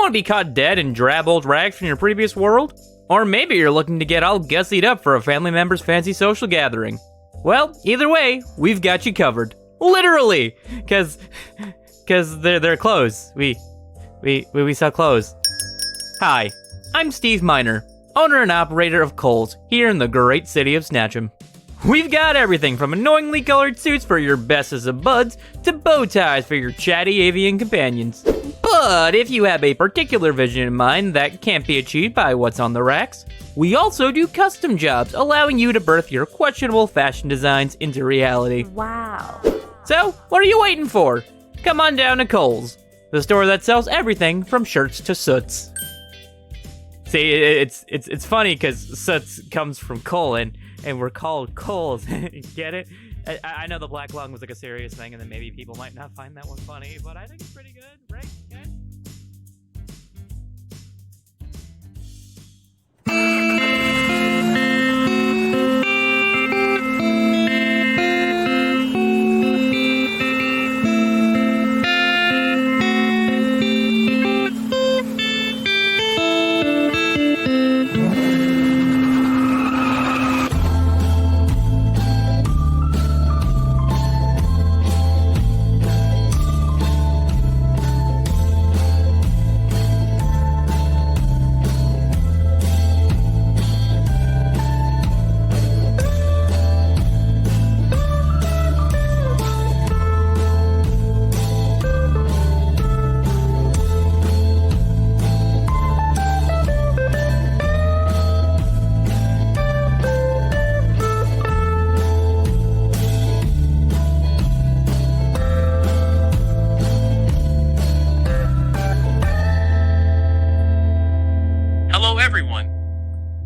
want to be caught dead in drab old rags from your previous world? Or maybe you're looking to get all gussied up for a family member's fancy social gathering. Well, either way, we've got you covered. Literally! Cause they're clothes. We sell clothes. Hi, I'm Steve Miner, owner and operator of Kohl's here in the great city of Snatchum. We've got everything from annoyingly colored suits for your bestest of buds to bow ties for your chatty avian companions. But if you have a particular vision in mind that can't be achieved by what's on the racks, we also do custom jobs, allowing you to birth your questionable fashion designs into reality. Wow. So, what are you waiting for? Come on down to Kohl's, the store that sells everything from shirts to soots. See, it's funny because soots comes from coal, and we're called Kohl's. Get it? I know the black lung was like a serious thing, and then maybe people might not find that one funny, but I think it's pretty good, right, guys?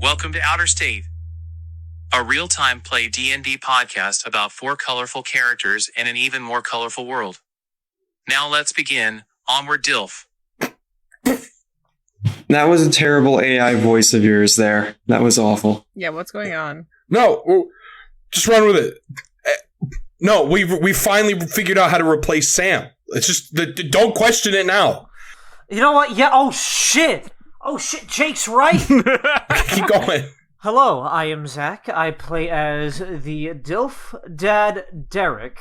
Welcome to Outer State, a real-time play D&D podcast about 4 colorful characters and an even more colorful world. Now let's begin. Onward, Dilf. That was a terrible AI voice of yours there. That was awful. Yeah, what's going on? No, just run with it. No, we finally figured out how to replace Sam. It's just, don't question it now. You know what? Yeah, oh shit, Jake's right. Keep going. Hello, I am Zach. I play as the Dilf Dad Derrick,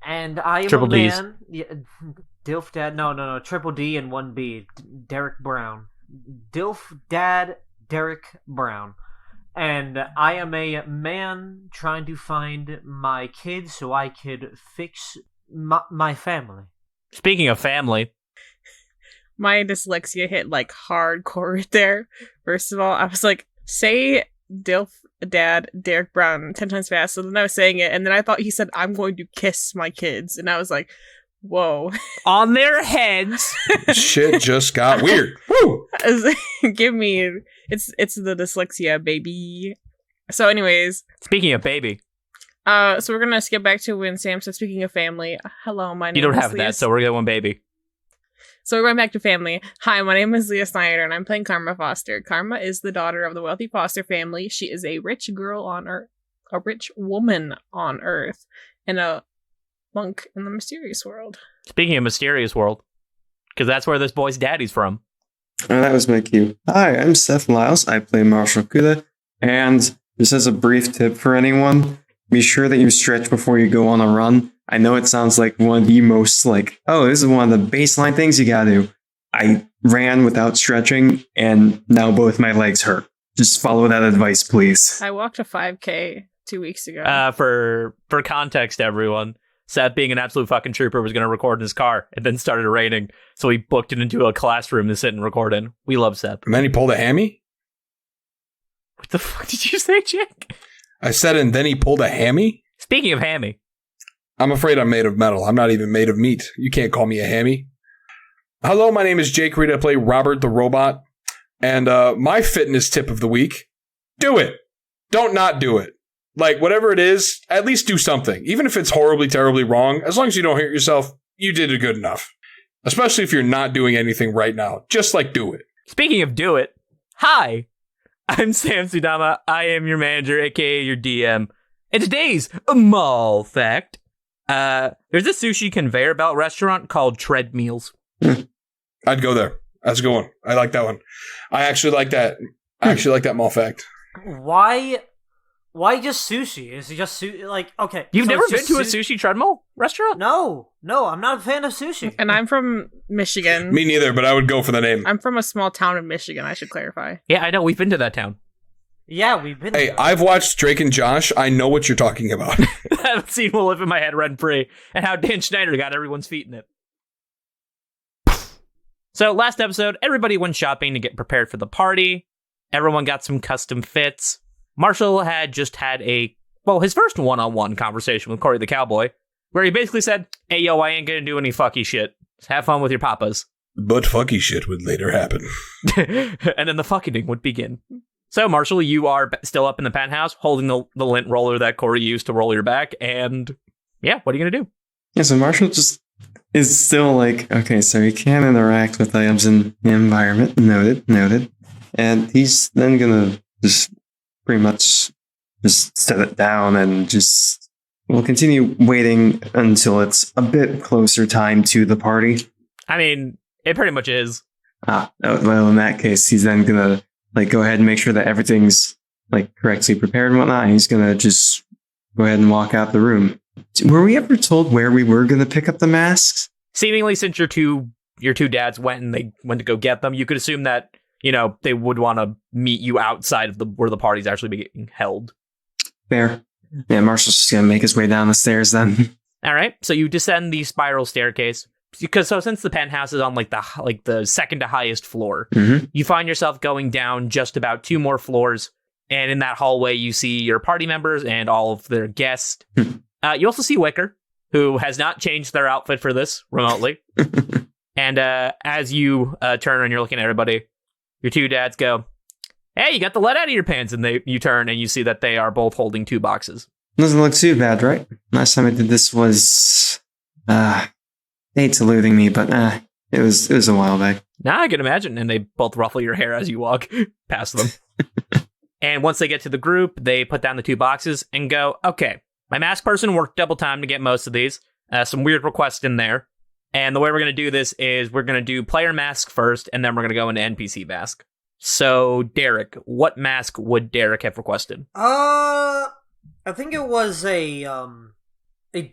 and I am Triple a Ds. man. Yeah, Dilf Dad, no, Triple D and 1B. Derrick Brown. Dilf Dad Derrick Brown. And I am a man trying to find my kids so I could fix my family. Speaking of family, My dyslexia hit like hardcore there. First of all, I was like, say Dilf Dad Derrick Brown 10 times fast. So then I was saying it, and then I thought he said, I'm going to kiss my kids. And I was like, whoa. on their heads. Shit just got weird. Woo! Give me, it's the dyslexia, baby. So anyways. Speaking of baby. So we're going to skip back to when Sam said, speaking of family. Hello, my name is You don't have Leah. that, so we're going baby. So we're going back to family. Hi, my name is Leah Snyder, and I'm playing Karma Foster. Karma is the daughter of the wealthy Foster family. She is a rich girl on Earth, a rich woman on Earth, and a monk in the mysterious world. Speaking of mysterious world, because that's where this boy's daddy's from. Oh, that was my cue. Hi, I'm Seth Lyles. I play Marshall Kuda. And just as a brief tip for anyone, be sure that you stretch before you go on a run. I know it sounds like one of the most this is one of the baseline things you gotta do. I ran without stretching, and now both my legs hurt. Just follow that advice, please. I walked a 5K 2 weeks ago. For context, everyone, Seth, being an absolute fucking trooper, was going to record in his car. It then started raining, so he booked it into a classroom to sit and record in. We love Seth. And then he pulled a hammy? What the fuck did you say, Jake? I said, and then he pulled a hammy? Speaking of hammy. I'm afraid I'm made of metal. I'm not even made of meat. You can't call me a hammy. Hello, my name is Jake Reed. I play Robert the Robot. And my fitness tip of the week, do it. Don't not do it. Like, whatever it is, at least do something. Even if it's horribly, terribly wrong, as long as you don't hurt yourself, you did it good enough. Especially if you're not doing anything right now. Just, do it. Speaking of do it, hi, I'm Sam Sudama. I am your manager, aka your DM. And today's mall fact. There's a sushi conveyor belt restaurant called Treadmeals. I'd go there. That's a good one. I like that one. I actually like that. I actually like that mall fact. Why just sushi? Is it just like, okay. You've so never it's been just to a sushi treadmill restaurant? No, I'm not a fan of sushi. And I'm from Michigan. Me neither, but I would go for the name. I'm from a small town in Michigan, I should clarify. Yeah, I know. We've been to that town. Yeah, we've been Hey, there. I've watched Drake and Josh. I know what you're talking about. That scene will live in my head rent free, and how Dan Schneider got everyone's feet in it. So last episode, everybody went shopping to get prepared for the party. Everyone got some custom fits. Marshall had just had his first one-on-one conversation with Corey the Cowboy, where he basically said, "Hey, yo, I ain't gonna do any fucky shit. Just have fun with your papas." But fucky shit would later happen. And then the fucking would begin. So, Marshall, you are still up in the penthouse, holding the lint roller that Corey used to roll your back, and yeah, what are you gonna do? Yeah, so Marshall just is still like, okay, so he can't interact with items in the environment. Noted. And he's then gonna just pretty much just set it down and just we'll continue waiting until it's a bit closer time to the party. I mean, it pretty much is. Well, in that case, he's then gonna go ahead and make sure that everything's correctly prepared and whatnot. And he's gonna just go ahead and walk out the room. Were we ever told where we were gonna pick up the masks? Seemingly, since your two dads went to go get them, you could assume that, they would want to meet you outside of where the party's actually being held. Fair. Yeah, Marshall's just gonna make his way down the stairs then. All right, so you descend the spiral staircase. Since the penthouse is on the second to highest floor, you find yourself going down just about 2 more floors, and in that hallway you see your party members and all of their guests. You also see Wicker, who has not changed their outfit for this remotely. And as you turn and you're looking at everybody, your 2 dads go, "Hey, you got the lead out of your pants," and you turn and you see that they are both holding 2 boxes. Doesn't look too bad, right? Last time I did this was date's eluding me, but it was a while back. Now I can imagine, and they both ruffle your hair as you walk past them. And once they get to the group, they put down the 2 boxes and go, "Okay, my mask person worked double time to get most of these. Some weird requests in there. And the way we're going to do this is we're going to do player mask first, and then we're going to go into NPC mask." So, Derrick, what mask would Derrick have requested? I think it was a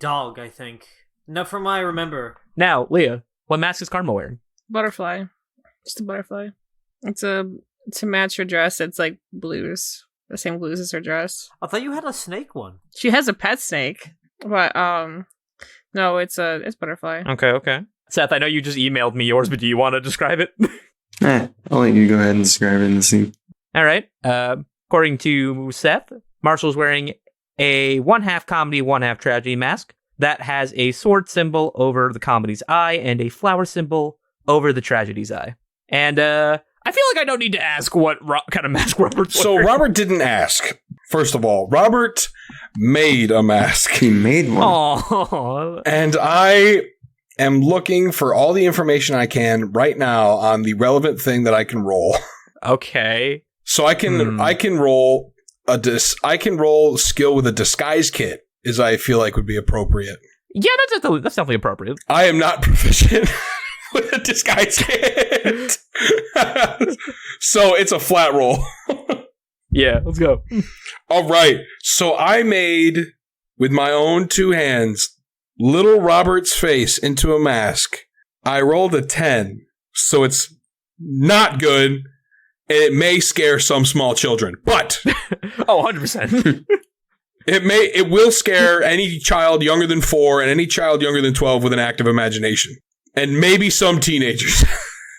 dog, I think. No, from what I remember. Now, Leah, what mask is Karma wearing? Butterfly. Just a butterfly. It's to match her dress. It's like blues. The same blues as her dress. I thought you had a snake one. She has a pet snake. But no, it's butterfly. Okay. Seth, I know you just emailed me yours, but do you want to describe it? I'll let you go ahead and describe it in the scene. All right. According to Seth, Marshall's wearing a 1/2 comedy, 1/2 tragedy mask that has a sword symbol over the comedy's eye and a flower symbol over the tragedy's eye. And I feel like I don't need to ask what kind of mask Robert's wearing. So Robert didn't ask. First of all, Robert made a mask. He made one. Aww. And I am looking for all the information I can right now on the relevant thing that I can roll. Okay. So I can roll skill with a disguise kit, as I feel like would be appropriate. Yeah, that's definitely appropriate. I am not proficient with a disguise kit. So it's a flat roll. Yeah, let's go. All right. So I made, with my own 2 hands, little Robert's face into a mask. I rolled a 10, so it's not good, and it may scare some small children. But 100%. it will scare any child younger than 4 and any child younger than 12 with an active imagination. And maybe some teenagers.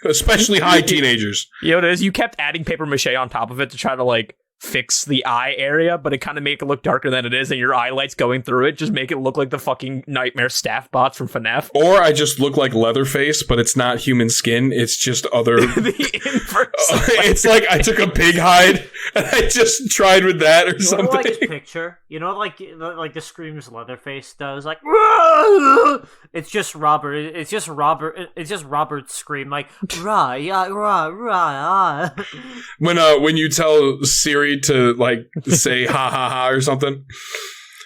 Especially high teenagers. You know what it is? You kept adding paper mache on top of it to try to fix the eye area, but it kind of make it look darker than it is, and your eye lights going through it just make it look like the fucking nightmare staff bots from FNAF. Or I just look like Leatherface, but it's not human skin, it's just other... The inverse. It's like I took a pig hide, and I just tried with that or something. Like his picture? You know, like the screams Leatherface does? Like, it's just Robert. It's just Robert's scream, like, rah, yeah, rah, rah, ah. When you tell Siri to say ha ha ha or something,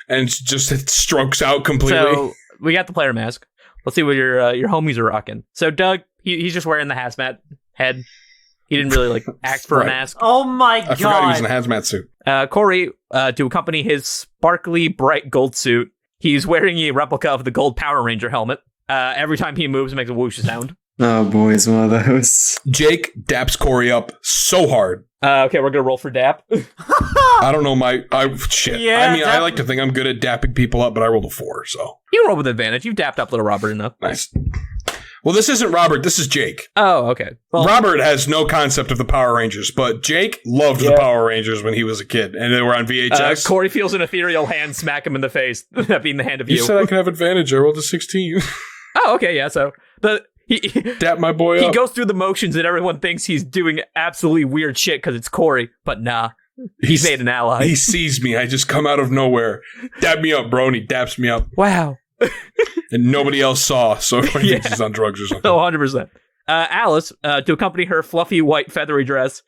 and it strokes out completely. So we got the player mask. Let's see what your homies are rocking. So Doug, he's just wearing the hazmat head. He didn't really like act for Right. a mask. Oh my I forgot he was in a god. hazmat suit. Corey, to accompany his sparkly bright gold suit, he's wearing a replica of the gold Power Ranger helmet. Every time he moves, it makes a whoosh sound. Oh boy, it's one of those. Jake daps Corey up so hard. Okay, we're gonna roll for Dap. I don't know shit. Yeah, I mean, I dap- like to think I'm good at dapping people up, but I rolled a 4, so You roll with advantage. You've dapped up little Robert enough. nice. Well, this isn't Robert. This is Jake. Oh, okay. Well, Robert has no concept of the Power Rangers, but Jake loved the Power Rangers when he was a kid, and they were on VHS. Corey feels an ethereal hand smack him in the face. That being the hand of You you. said I could have advantage. I rolled a 16. Oh, okay, yeah. So he Dap my boy he up. goes through the motions, and everyone thinks he's doing absolutely weird shit because it's Corey. But nah, he's made an ally. He sees me. I just come out of nowhere. Dap me up, bro, and he daps me up. Wow. And nobody else saw, so everybody thinks he's on drugs or something. Oh, 100%. Alice, to accompany her fluffy white feathery dress,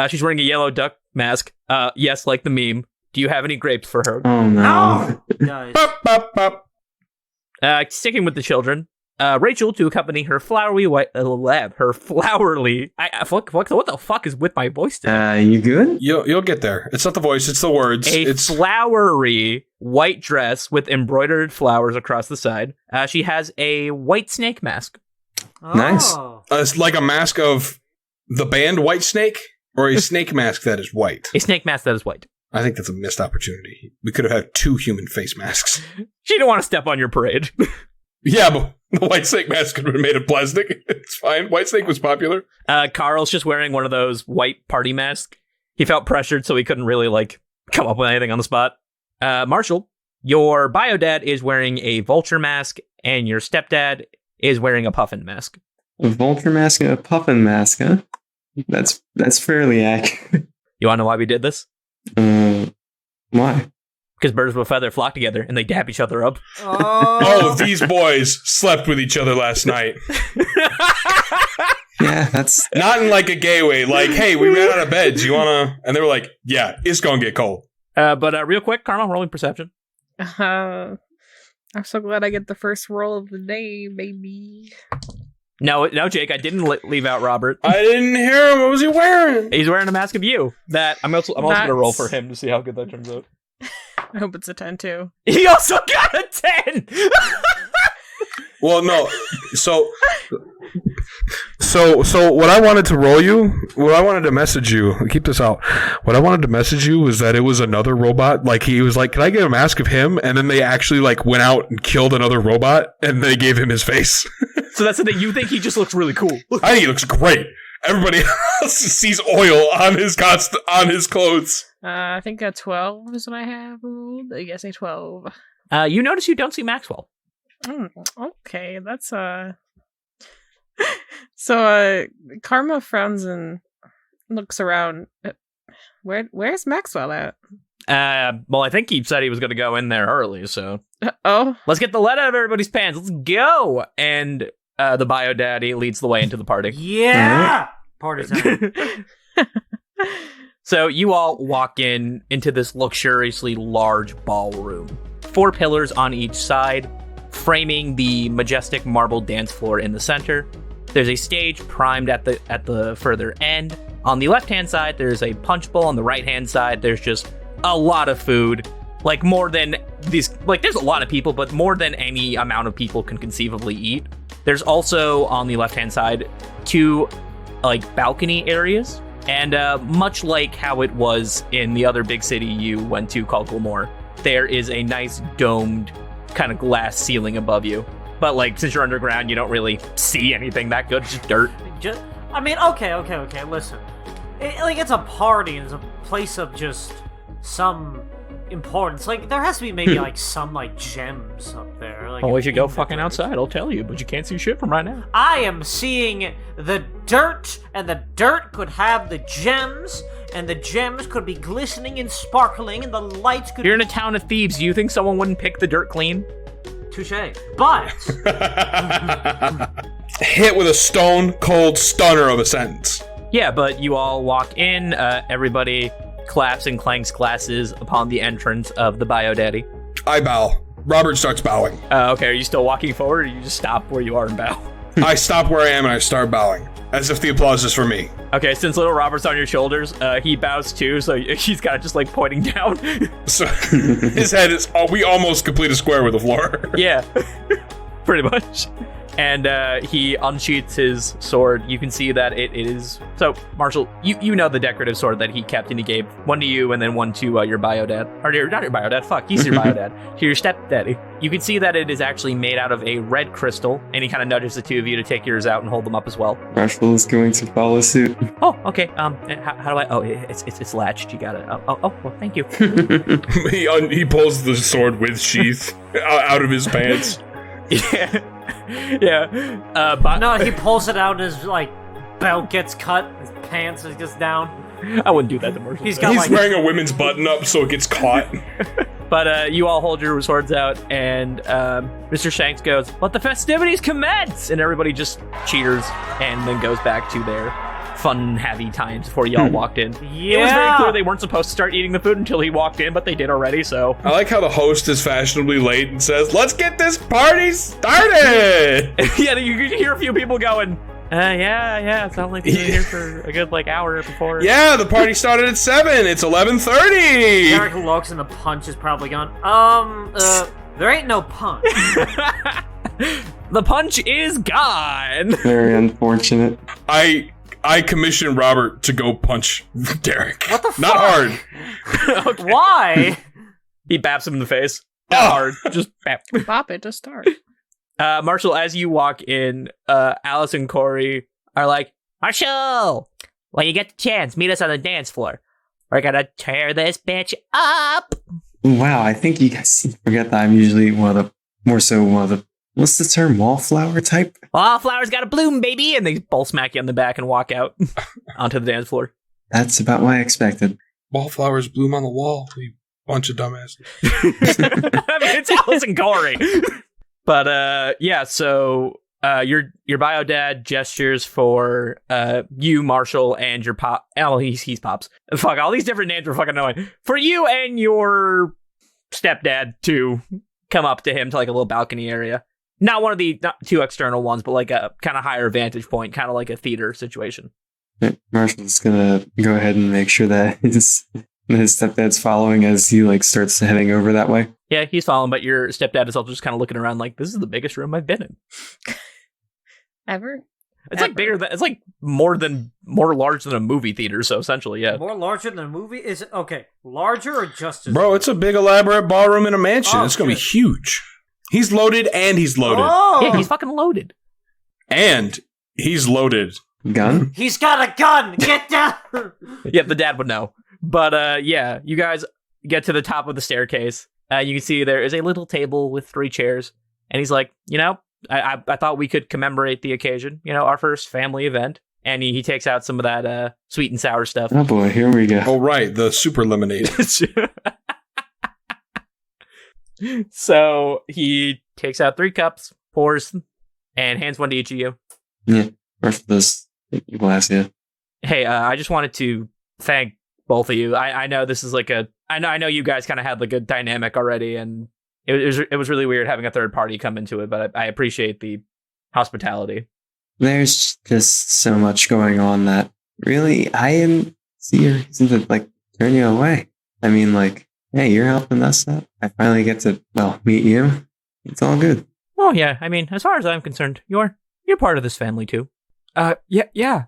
she's wearing a yellow duck mask. Yes, like the meme. Do you have any grapes for her? Oh no. Guys. Bop, bop, bop. Sticking with the children, Rachel, to accompany her flowery white her flowery. What the fuck is with my voice today? You good? You'll get there. It's not the voice, it's the words. It's Flowery white dress with embroidered flowers across the side. She has a white snake mask. Nice. Oh. it's like a mask of the band White Snake, or a snake mask that is white. A snake mask that is white. I think that's a missed opportunity. We could have had 2 human face masks. She didn't want to step on your parade. Yeah, but the White Snake mask could have been made of plastic. It's fine. White Snake was popular. Carl's just wearing one of those white party masks. He felt pressured, so he couldn't really come up with anything on the spot. Marshall, your bio dad is wearing a vulture mask, and your stepdad is wearing a puffin mask. A vulture mask and a puffin mask, huh? That's fairly accurate. You want to know why we did this? Why? Because birds of a feather flock together, and they dap each other up. Oh, these boys slept with each other last night. Yeah, that's Not in like a gay way. Like, hey, we ran out of beds. You wanna? And they were like, yeah, it's gonna get cold. But real quick, Karma, rolling perception. I'm so glad I get the first roll of the day, baby. No, Jake, I didn't leave out Robert. I didn't hear him. What was he wearing? He's wearing a mask of you. That I'm also gonna roll for That's- him to see how good that turns out. I hope it's a 10 too. He also got a 10. Well, no. So what I wanted to message you, keep this out. What I wanted to message you was that it was another robot. Like, he was like, can I get a mask of him? And then they actually went out and killed another robot, and they gave him his face. So that's the thing. You think he just looks really cool? I think he looks great. Everybody else sees oil on his clothes. I think a 12 is what I have rolled. Yes, a 12. You notice you don't see Maxwell. Okay, that's So Karma frowns and looks around. Where's Maxwell at? Well, I think he said he was going to go in there early, so Oh, let's get the lead out of everybody's pants. Let's go! And the bio daddy leads the way into the party. Yeah! Party time. So you all walk into this luxuriously large ballroom. 4 pillars on each side, framing the majestic marble dance floor in the center. There's a stage primed at the further end. On the left-hand side, there's a punch bowl. On the right-hand side, there's just a lot of food. More than these, there's a lot of people, but more than any amount of people can conceivably eat. There's also, on the left-hand side, 2, balcony areas. And much like how it was in the other big city you went to called Glamore, there is a nice domed kind of glass ceiling above you. But since you're underground, you don't really see anything that good. It's just dirt. Okay, listen. It's a party and it's a place of just some importance. There has to be maybe some gems up there. Well, we should go in the fucking dirt. outside, I'll tell you, but you can't see shit from right now. I am seeing the dirt, and the dirt could have the gems, and the gems could be glistening and sparkling, and the lights could You're in a town of thieves. Do you think someone wouldn't pick the dirt clean? touche. But Hit with a stone cold stunner of a sentence. Yeah, but you all walk in, everybody claps and clanks glasses upon the entrance of the bio daddy. I bow. Robert starts bowing. Okay, are you still walking forward, or you just stop where you are and bow? I stop where I am and I start bowing, as if the applause is for me. Okay, since little Robert's on your shoulders, he bows too, so he's kind of just like pointing down. So his head is, we almost complete a square with the floor. Yeah, pretty much. And he unsheaths his sword. You can see that it is... So, Marshall, you know the decorative sword that he kept, and he gave one to you and then one to your bio dad. Or not your bio dad, fuck, he's your bio dad. To your stepdaddy. You can see that it is actually made out of a red crystal, and he kind of nudges the two of you to take yours out and hold them up as well. Marshall is going to follow suit. Oh, okay. How do I... Oh, it's latched. You got it. Oh, well, thank you. He pulls the sword with sheath out of his pants. Yeah. But No, he pulls it out and his like belt gets cut, his pants just down. I wouldn't do that to Marshall. He's got He's like wearing a women's button up so it gets caught. But you all hold your swords out, and Mr. Shanks goes, "Let the festivities commence!" And everybody just cheers and then goes back to their fun, happy times before y'all walked in. Yeah. It was very clear they weren't supposed to start eating the food until he walked in, but they did already, so... I like how the host is fashionably late and says, "Let's get this party started!" Yeah, you hear a few people going, yeah, it sounds like they've been here for a good, hour before. Yeah, the party started at 7. It's 11:30. Derrick looks and the punch is probably gone. There ain't no punch. The punch is gone! Very unfortunate. I commissioned Robert to go punch Derrick. What the fuck? Not hard. Why? He baps him in the face. Not hard, just bap. Bop it to start. Marshall, as you walk in, Alice and Corey are like, "Marshall, when you get the chance, meet us on the dance floor. We're gonna tear this bitch up." Wow, I think you guys forget that I'm usually one of the, what's the term, wallflower type? Wallflowers gotta bloom, baby! And they both smack you on the back and walk out onto the dance floor. That's about what I expected. Wallflowers bloom on the wall, you bunch of dumbasses. I mean, it's Alice and Corey. But, yeah, so your bio dad gestures for you, Marshall, and your pop. Oh, he's Pops. Fuck, all these different names are fucking annoying. For you and your stepdad to come up to him to, a little balcony area. Not one of the not two external ones, but, a kind of higher vantage point, kind of like a theater situation. Marshall's gonna go ahead and make sure that his stepdad's following as he, starts heading over that way. Yeah, he's following, but your stepdad is also just kind of looking around like, this is the biggest room I've been in. Ever? It's bigger than, it's more large than a movie theater, so essentially, yeah. More larger than a movie? Is it okay? Larger or just as Bro, it's a big elaborate ballroom in a mansion. Oh, it's gonna be shit. huge. He's loaded and he's loaded. Oh! Yeah, he's fucking loaded. And he's loaded. Gun? He's got a gun! Get down! Yeah, the dad would know. But, yeah, you guys get to the top of the staircase. You can see there is a little table with 3 chairs. And he's like, I thought we could commemorate the occasion, our first family event. And he takes out some of that sweet and sour stuff. Oh boy, here we go. Oh, right, the super lemonade. So he takes out 3 cups, pours, and hands one to each of you. Yeah, first this glass, yeah. Hey, I just wanted to thank both of you. I know this is I know you guys kind of had a dynamic already, and it was really weird having a third party come into it, but I appreciate the hospitality. There's just so much going on that really I didn't see a reason to turn you away. I mean, hey, you're helping us out. I finally get to meet you. It's all good. Oh yeah, I mean, as far as I'm concerned, you're part of this family too. Yeah.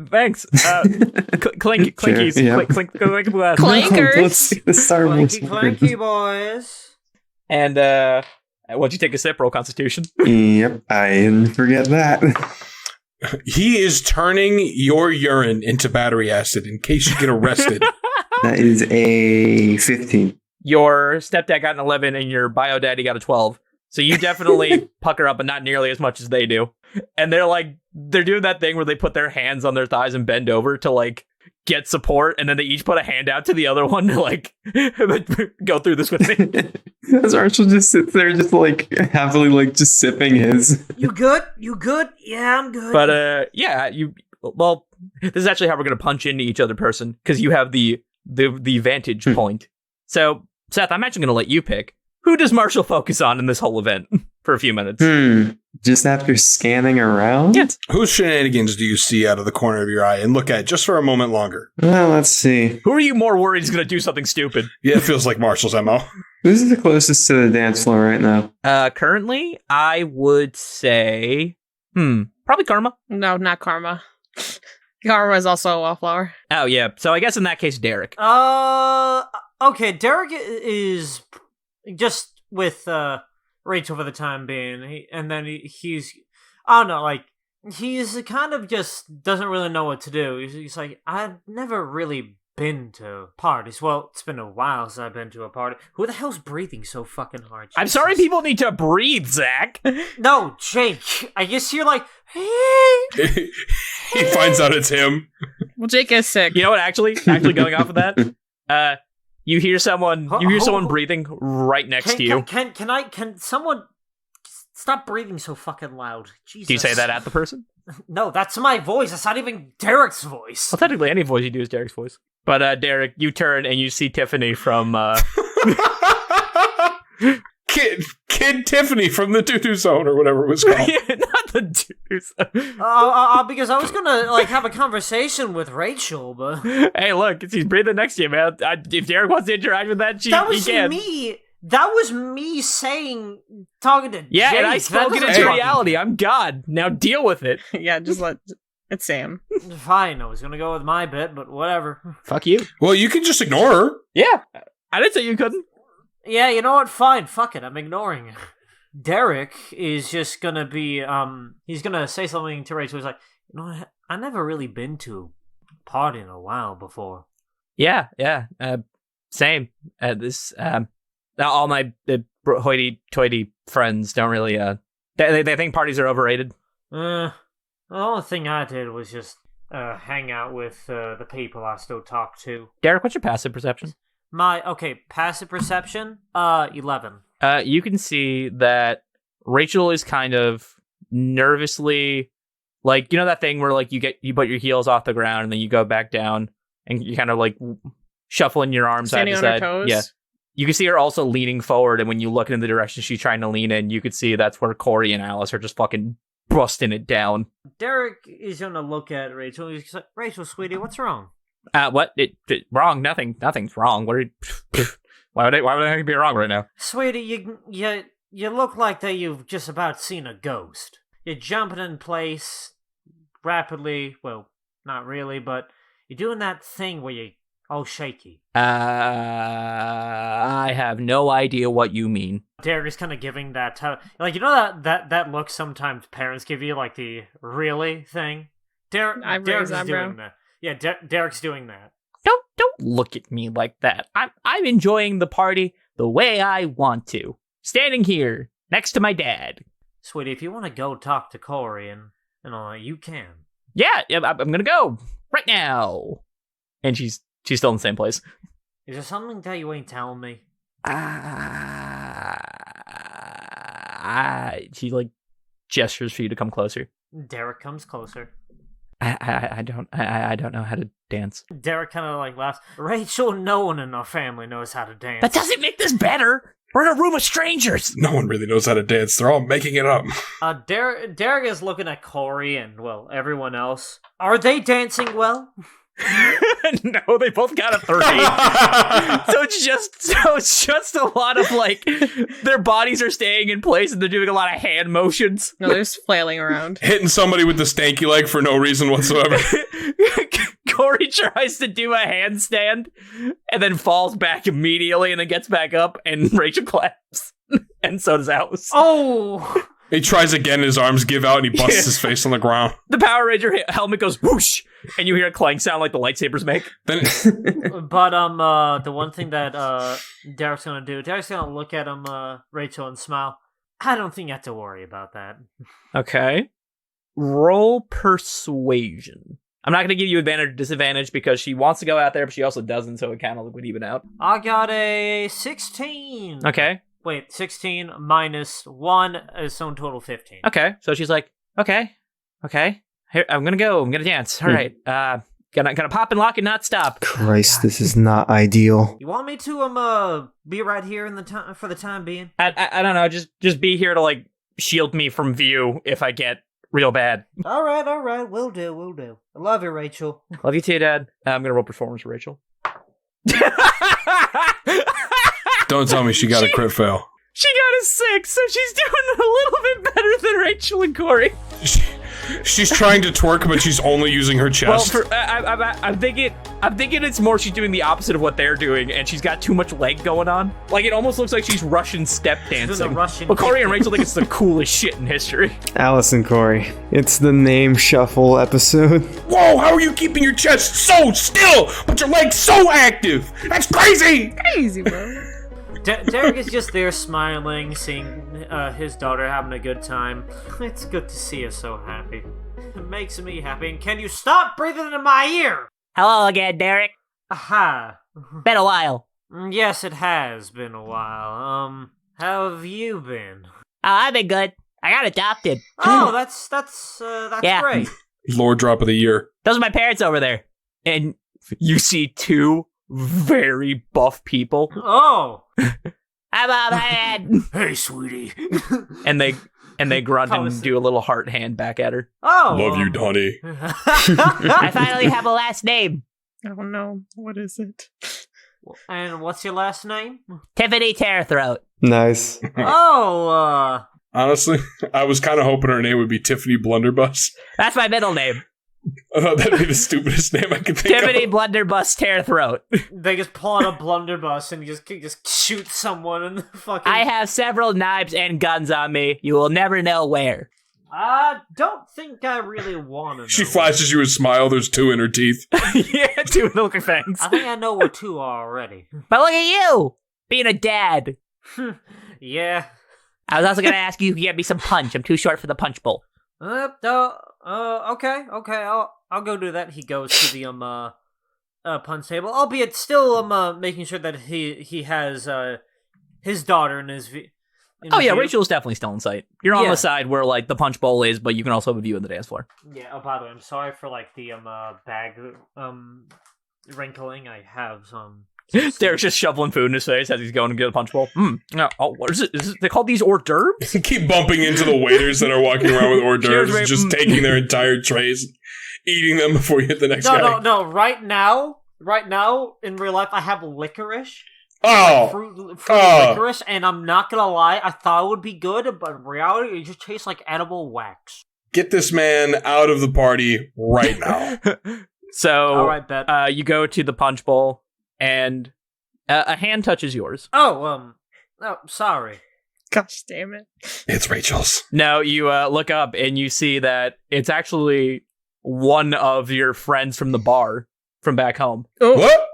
Thanks. Clink, clinkies, Sure, yeah. clink glass. Clankers. Let's see the Star Wars. Clanky, clanky, boys. And once you take a sip, roll Constitution. Yep, I didn't forget that. He is turning your urine into battery acid in case you get arrested. That is a 15. Your stepdad got an 11, and your bio daddy got a 12. So you definitely pucker up, but not nearly as much as they do. And they're doing that thing where they put their hands on their thighs and bend over to get support, and then they each put a hand out to the other one to go through this with me. As Archel just sits there, just happily, just sipping his. You good? You good? Yeah, I'm good. But yeah, this is actually how we're gonna punch into each other person, because you have the vantage point. So Seth, I'm actually gonna let you pick. Who does Marshall focus on in this whole event for a few minutes? Just after scanning around? Yeah. Whose shenanigans do you see out of the corner of your eye and look at just for a moment longer? Well, let's see. Who are you more worried is going to do something stupid? Yeah, it feels like Marshall's MO. Who's the closest to the dance floor right now? Currently, I would say, probably Karma. No, not Karma. Karma is also a wallflower. Oh, yeah. So I guess in that case, Derrick. Okay, Derrick is just with Rachel for the time being, he's I don't know, like he's kind of just doesn't really know what to do. He's like, I've never really been to parties. Well, it's been a while since I've been to a party. Who the hell's breathing so fucking hard? I'm sorry, people need to breathe, Zach. No, Jake. I guess you're like, He finds out it's him. Well, Jake is sick. You know what? Actually going off of that, you hear someone breathing right next to you. Can someone stop breathing so fucking loud? Jesus. Do you say that at the person? No, that's my voice. That's not even Derrick's voice. Well, technically, any voice you do is Derrick's voice. But Derrick, you turn and you see Tiffany from Kid Tiffany from the Doo-Doo Zone or whatever it was called. Not the dudes. Because I was gonna have a conversation with Rachel, but Hey, look, he's breathing next to you, man. If Derrick wants to interact with that, he can. Me. That was me talking to Yeah, Jake. and I spoke it into reality. I'm God. Now deal with it. Yeah, just let it's Sam. Fine, I was gonna go with my bit, but whatever. Fuck you. Well, you can just ignore her. Yeah, I didn't say you couldn't. Yeah, you know what? Fine, fuck it. I'm ignoring. Derrick is just gonna be he's gonna say something to Rachel. He's like, you know what? I never really been to a party in a while before. Yeah. Same. All my hoity-toity friends don't really. They think parties are overrated. The only thing I did was just hang out with the people I still talk to. Derrick, what's your passive perception? Passive perception, 11. You can see that Rachel is kind of nervously, like, you know that thing where like you put your heels off the ground and then you go back down and you kind of like shuffling your arms Standing side to on her side. toes? Yeah. You can see her also leaning forward, and when you look in the direction she's trying to lean in, you could see that's where Corey and Alice are just fucking busting it down. Derrick is gonna look at Rachel. He's like, Rachel, sweetie, what's wrong? What? Wrong? Nothing's wrong. What are you... Why would I be wrong right now? Sweetie, you look like that you've just about seen a ghost. You're jumping in place rapidly. Well, not really, but you're doing that thing where you're all shaky. I have no idea what you mean. Derrick is kind of giving that, like, you know that look sometimes parents give you, like the really thing? Derrick's doing that. Yeah, Derrick's doing that. Don't look at me like that. I'm enjoying the party the way I want to. Standing here next to my dad. Sweetie, if you want to go talk to Corey and all, you can. Yeah, I'm gonna go right now. And she's still in the same place. Is there something that you ain't telling me? She like gestures for you to come closer. Derrick comes closer. I don't know how to dance. Derrick kind of like laughs. Rachel, no one in our family knows how to dance. That doesn't make this better. We're in a room of strangers. No one really knows how to dance. They're all making it up. Derrick is looking at Corey and, well, everyone else. Are they dancing well? No, they both got a 3. so it's just a lot of like their bodies are staying in place and they're doing a lot of hand motions. No, they're just flailing around. Hitting somebody with the stanky leg for no reason whatsoever. Corey tries to do a handstand and then falls back immediately and then gets back up and Rachel claps. And so does Alice. Oh! He tries again, his arms give out, and he busts his face on the ground. The Power Ranger helmet goes whoosh, and you hear a clang sound like the lightsabers make. Then, But the one thing that Derrick's gonna do, Derrick's gonna look at him, Rachel, and smile. I don't think you have to worry about that. Okay. Roll persuasion. I'm not going to give you advantage or disadvantage because she wants to go out there, but she also doesn't, so it kind of would even out. I got a 16. Okay. Wait, 16 minus 1 is some total 15. Okay, so she's like, okay. Here, I'm gonna go. I'm gonna dance. All right. Gonna pop and lock and not stop. Christ, this is not ideal. You want me to be right here in the time for the time being? I don't know. Just be here to like shield me from view if I get real bad. All right. Will do. I love you, Rachel. Love you too, Dad. I'm gonna roll performance for Rachel. Don't tell me she got a crit fail. She got a 6, so she's doing a little bit better than Rachel and Corey. She's trying to twerk, but she's only using her chest. Well, I'm thinking it's more she's doing the opposite of what they're doing, and she's got too much leg going on. Like, it almost looks like she's Russian step dancing. But Corey and Rachel think it's the coolest shit in history. Alice and Corey, it's the name shuffle episode. Whoa, how are you keeping your chest so still, but your legs so active? That's crazy! Crazy, bro. Derrick is just there smiling, seeing his daughter having a good time. It's good to see her so happy. It makes me happy. And can you stop breathing into my ear? Hello again, Derrick. Aha. Been a while. Yes, it has been a while. How have you been? I've been good. I got adopted. Oh, that's great. Lord drop of the year. Those are my parents over there. And you see 2 very buff people. Oh. I'm a man. Hey, sweetie. and they grunt and do a little heart hand back at her. Oh. Love you, Donnie. I finally have a last name. Oh no, what is it? And what's your last name? Tiffany Tearthroat. Nice. Oh, Honestly, I was kind of hoping her name would be Tiffany Blunderbuss. That's my middle name. I thought that'd be the stupidest name I could think Tiffany of. Blunderbuss Tearthroat. they just pull out a blunderbuss and just shoot someone in the fucking... I have several knives and guns on me. You will never know where. I don't think I really want to know. She flashes you a smile. There's 2 in her teeth. Yeah, 2 looking fangs. I think I know where 2 are already. But look at you, being a dad. Yeah. I was also going to ask you if you could get me some punch. I'm too short for the punch bowl. Okay. I'll go do that. He goes to the punch table, albeit still making sure that he has his daughter in his view. Oh yeah, Rachel's definitely still in sight. You're on Yeah. the side where like the punch bowl is, but you can also have a view of the dance floor. Yeah. Oh, by the way, I'm sorry for like the bag wrinkling. I have some. Derek's just shoveling food in his face as he's going to get a punch bowl. No, oh, what is it? They call these hors d'oeuvres? Keep bumping into the waiters that are walking around with hors d'oeuvres, Cheers, just taking their entire trays, eating them before you hit the next guy. No. Right now, in real life, I have licorice. Oh, Fruit licorice, and I'm not gonna lie, I thought it would be good, but in reality, it just tastes like edible wax. get this man out of the party right now. So, All right, bet. you go to the punch bowl, and a hand touches yours. Oh, sorry. Gosh damn it. It's Rachel's. No, you look up, and you see that it's actually one of your friends from the bar from back home. Oh, What?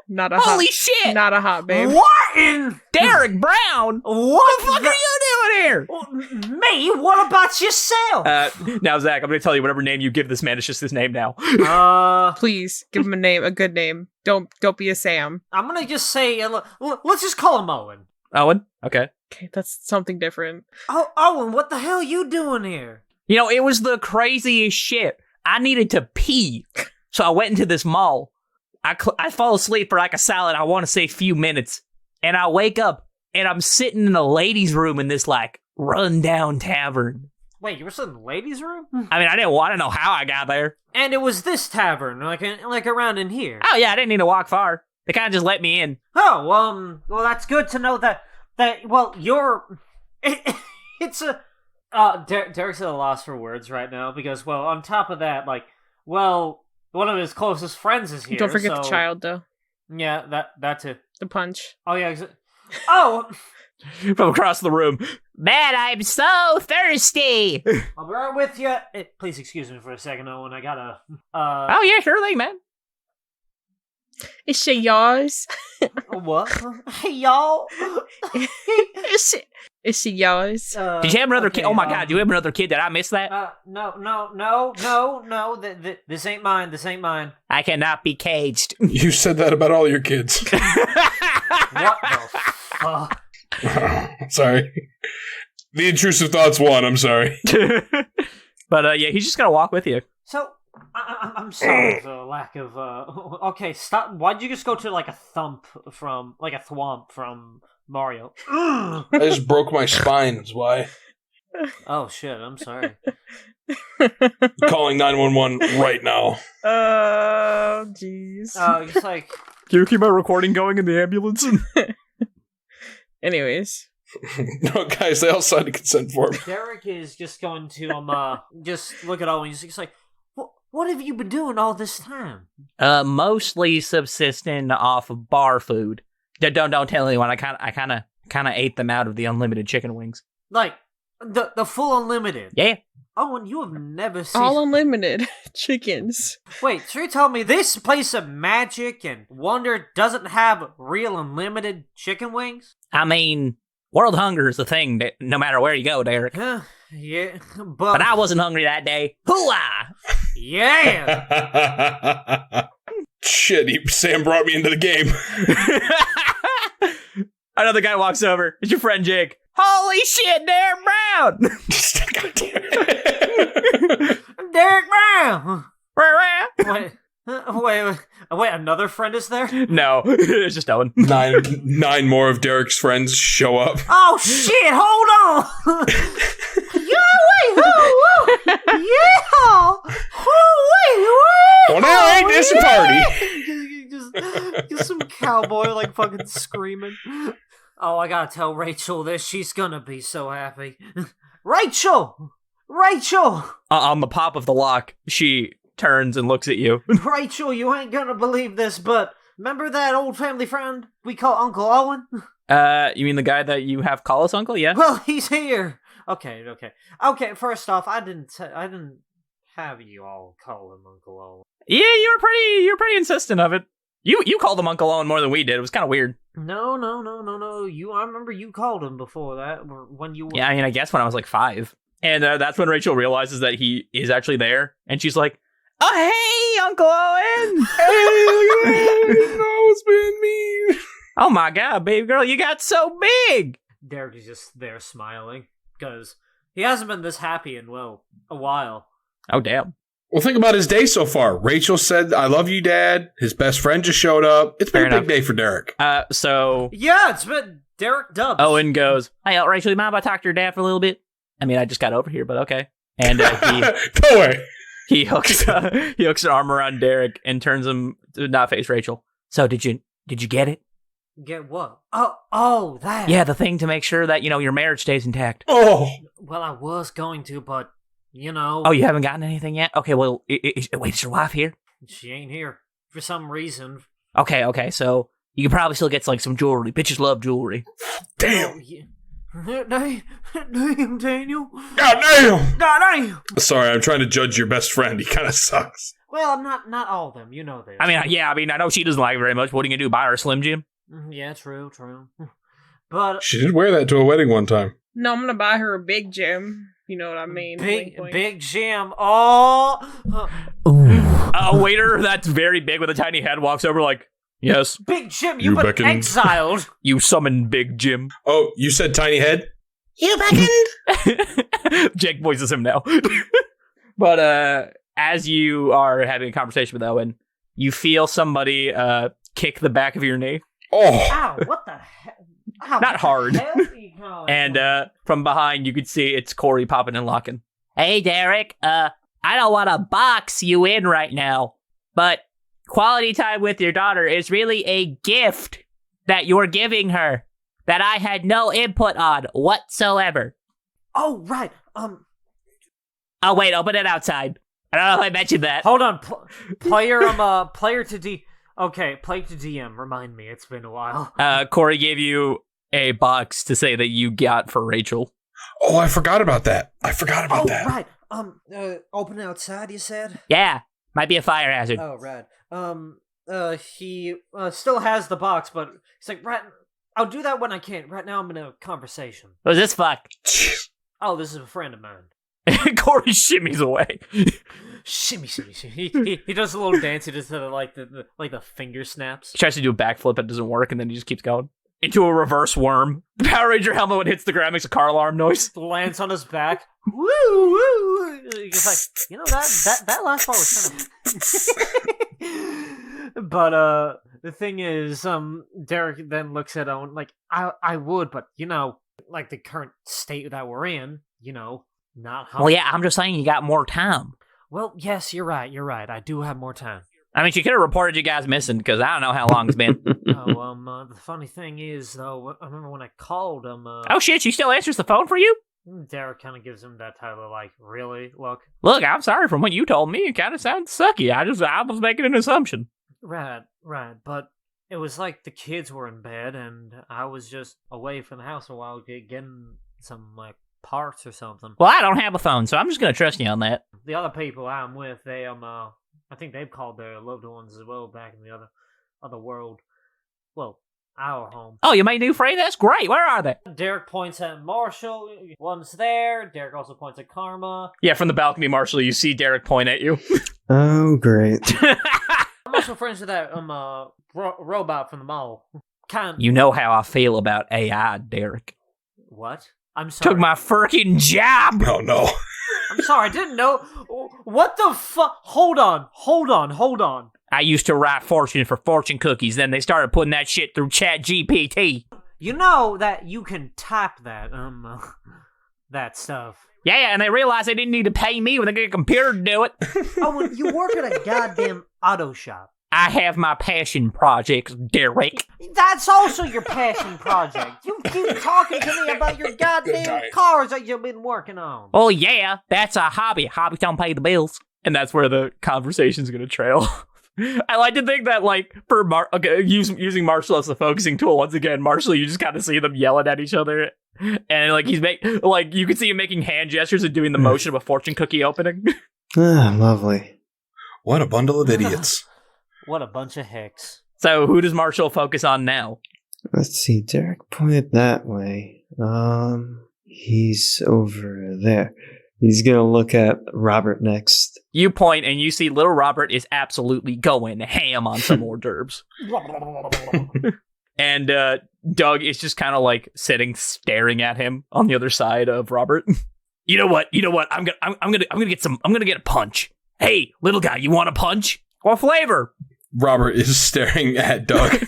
not a Holy hot, shit! not a hot babe. What in... Derrick Brown! What the fuck are you doing here? Me? What about yourself? Now, Zach, I'm going to tell you whatever name you give this man, it's just his name now. Please give him a name, a good name. Don't be a Sam. I'm gonna just say, let's just call him Owen. Owen? Okay. Okay, that's something different. Oh, Owen, what the hell are you doing here? You know, it was the craziest shit. I needed to pee, so I went into this mall. I fall asleep for like a solid, I want to say, few minutes. And I wake up, and I'm sitting in a ladies' room in this, like, run-down tavern. Wait, you were sitting in the ladies' room? I mean, I didn't want to know how I got there. And it was this tavern, like around in here. Oh, yeah, I didn't need to walk far. They kind of just let me in. Oh, well, that's good to know that, you're... It's a... Derek's at a loss for words right now, because, well, on top of that, one of his closest friends is here. Don't forget so... the child, though. Yeah, that too. The punch. Oh, yeah, Oh! From across the room. Man, I'm so thirsty. I'll be right with you. Please excuse me for a second, Owen. I gotta... Oh, yeah, sure thing, man. Is she yours? What? Hey, y'all! Is she yours? Did you have another kid? Oh my god, do you have another kid? Did I miss that? No. This ain't mine. This ain't mine. I cannot be caged. You said that about all your kids. What the fuck? Sorry. The intrusive thoughts won, I'm sorry. But yeah, he's just gonna walk with you. So, I'm sorry for the lack of, okay, stop. Why'd you just go to, like, a thwomp from Mario? I just broke my spine, is why. Oh shit, I'm sorry. Calling 911 right now. Oh, jeez. Oh, it's like, Can you keep my recording going in the ambulance? Anyways. No, guys, they all signed a consent form. Derrick is just going to, just look at Owen. He's like, what have you been doing all this time? Mostly subsisting off of bar food. Don't tell anyone. I kind of ate them out of the unlimited chicken wings. Like, the full unlimited. Yeah. Owen, you have never seen... All unlimited chickens. Wait, so you're telling me this place of magic and wonder doesn't have real unlimited chicken wings? I mean, world hunger is a thing that no matter where you go, Derrick. Yeah, But I wasn't hungry that day. Hoo-ah! Yeah! Shit, Sam brought me into the game. Another guy walks over. It's your friend Jake. Holy shit, Derrick Brown! God damn it. Derrick Brown! Rah-rah. Wait, another friend is there? No, it's just Owen. Nine more of Derrick's friends show up. Oh shit, hold on! Yeah, wait, whoa! Yeah! Well, now ain't this a party? Just some cowboy like fucking screaming. Oh, I gotta tell Rachel this. She's gonna be so happy. Rachel! On the pop of the lock, she turns and looks at you. Rachel, you ain't gonna believe this, but remember that old family friend we call Uncle Owen? You mean the guy that you have call us uncle? Yeah. Well, he's here. Okay. First off, I didn't have you all call him Uncle Owen. Yeah, you were pretty insistent of it. You called him Uncle Owen more than we did. It was kind of weird. No. I remember you called him before that when you were... Yeah, I mean, I guess when I was like 5. And that's when Rachel realizes that he is actually there. And she's like, oh, hey, Uncle Owen! Hey, no, it's been me. Oh my god, baby girl, you got so big! Derrick is just there smiling, because he hasn't been this happy in, a while. Oh, damn. Well, think about his day so far. Rachel said, I love you, Dad. His best friend just showed up. It's been Fair a big enough. day for Derrick. So... Yeah, it's been Derrick Dubs. Owen goes, hey, Rachel, you mind if I talk to your dad for a little bit? I mean, I just got over here, but okay. And Go away. he hooks an arm around Derrick and turns him to not face Rachel. So did you get it? Get what? Oh, that. Yeah, the thing to make sure that, your marriage stays intact. Oh. Well, I was going to, but, Oh, you haven't gotten anything yet? Okay, well, wait, is your wife here? She ain't here. For some reason. Okay, so you can probably still get, some jewelry. Bitches love jewelry. Damn. Oh, yeah. Damn, Daniel. God damn. Sorry, I'm trying to judge your best friend. He kind of sucks. Well, not all of them. You know this. I mean, I know she doesn't like it very much. What are you going to do, buy her a Slim Jim? Yeah, true. But She did wear that to a wedding one time. No, I'm gonna buy her a big gym. You know what I mean? Wink, wink. Big Jim. Oh. A waiter that's very big with a tiny head walks over like, yes. Big Jim, You you've been beckoned. exiled. You summoned Big Jim. Oh, you said tiny head? You beckoned. Jake voices him now. But as you are having a conversation with Owen, you feel somebody kick the back of your knee. Oh. Ow, what the hell? Ow, Not hard. Oh, And from behind, you could see it's Corey popping and locking. Hey, Derrick. I don't want to box you in right now, but quality time with your daughter is really a gift that you're giving her that I had no input on whatsoever. Oh, right. Oh, wait, open it outside. I don't know if I mentioned that. Hold on. Player to D. Okay, player to DM. Remind me. It's been a while. Corey gave you a box to say that you got for Rachel. Oh, I forgot about that. that. Right. Open outside, you said? Yeah, might be a fire hazard. Oh, right. He still has the box, but he's like, right, I'll do that when I can. Right now I'm in a conversation. What's this fuck? Oh, this is a friend of mine. Corey shimmies away. Shimmy. He does a little dance. He does the finger snaps. He tries to do a backflip, it doesn't work, and then he just keeps going. Into a reverse worm. The Power Ranger helmet, when it hits the ground, makes a car alarm noise. Lands on his back. Woo! He's like, that last part was kind of... But, the thing is, Derrick then looks at Owen like, I would, but, like the current state that we're in, not. Well, yeah, I'm just saying you got more time. Well, yes, you're right. I do have more time. I mean, she could have reported you guys missing because I don't know how long it's been. The funny thing is, though, I remember when I called him. Oh shit, she still answers the phone for you? Derek kind of gives him that type of like, really? Look, I'm sorry. From what you told me, it kind of sounds sucky. I was making an assumption. Right. But it was like the kids were in bed and I was just away from the house a while getting some like parts or something. Well, I don't have a phone, so I'm just gonna trust you on that. The other people I'm with, they I think they've called their loved ones as well back in the other world. Well, our home. Oh, you made a new friend? That's great. Where are they? Derek points at Marshall. One's there. Derek also points at Karma. Yeah, from the balcony, Marshall, you see Derek point at you. Oh, great. I'm also friends with that robot from the mall. You know how I feel about AI, Derek. What? I'm sorry. Took my freaking job. Oh, no. I'm sorry, I didn't know. What the fuck? Hold on. I used to write fortune for fortune cookies, then they started putting that shit through Chat GPT. You know that you can type that, that stuff. Yeah, and they realized they didn't need to pay me when they get a computer to do it. Oh, well, you work at a goddamn auto shop. I have my passion projects, Derrick. That's also your passion project. You keep talking to me about your goddamn cars that you've been working on. Oh, yeah, that's a hobby. Hobbies don't pay the bills. And that's where the conversation's going to trail. I like to think that, like, for using Marshall as the focusing tool once again, Marshall, you just kind of see them yelling at each other. And, like, you can see him making hand gestures and doing the motion of a fortune cookie opening. Ah, lovely. What a bundle of idiots. What a bunch of hicks. So, who does Marshall focus on now? Let's see, Derek pointed that way. He's over there. He's gonna look at Robert next. You point and you see little Robert is absolutely going ham on some hors d'oeuvres. And Doug is just kind of like sitting staring at him on the other side of Robert. You know what? I'm gonna get a punch. Hey, little guy, you want a punch? What flavor? Robert is staring at Doug.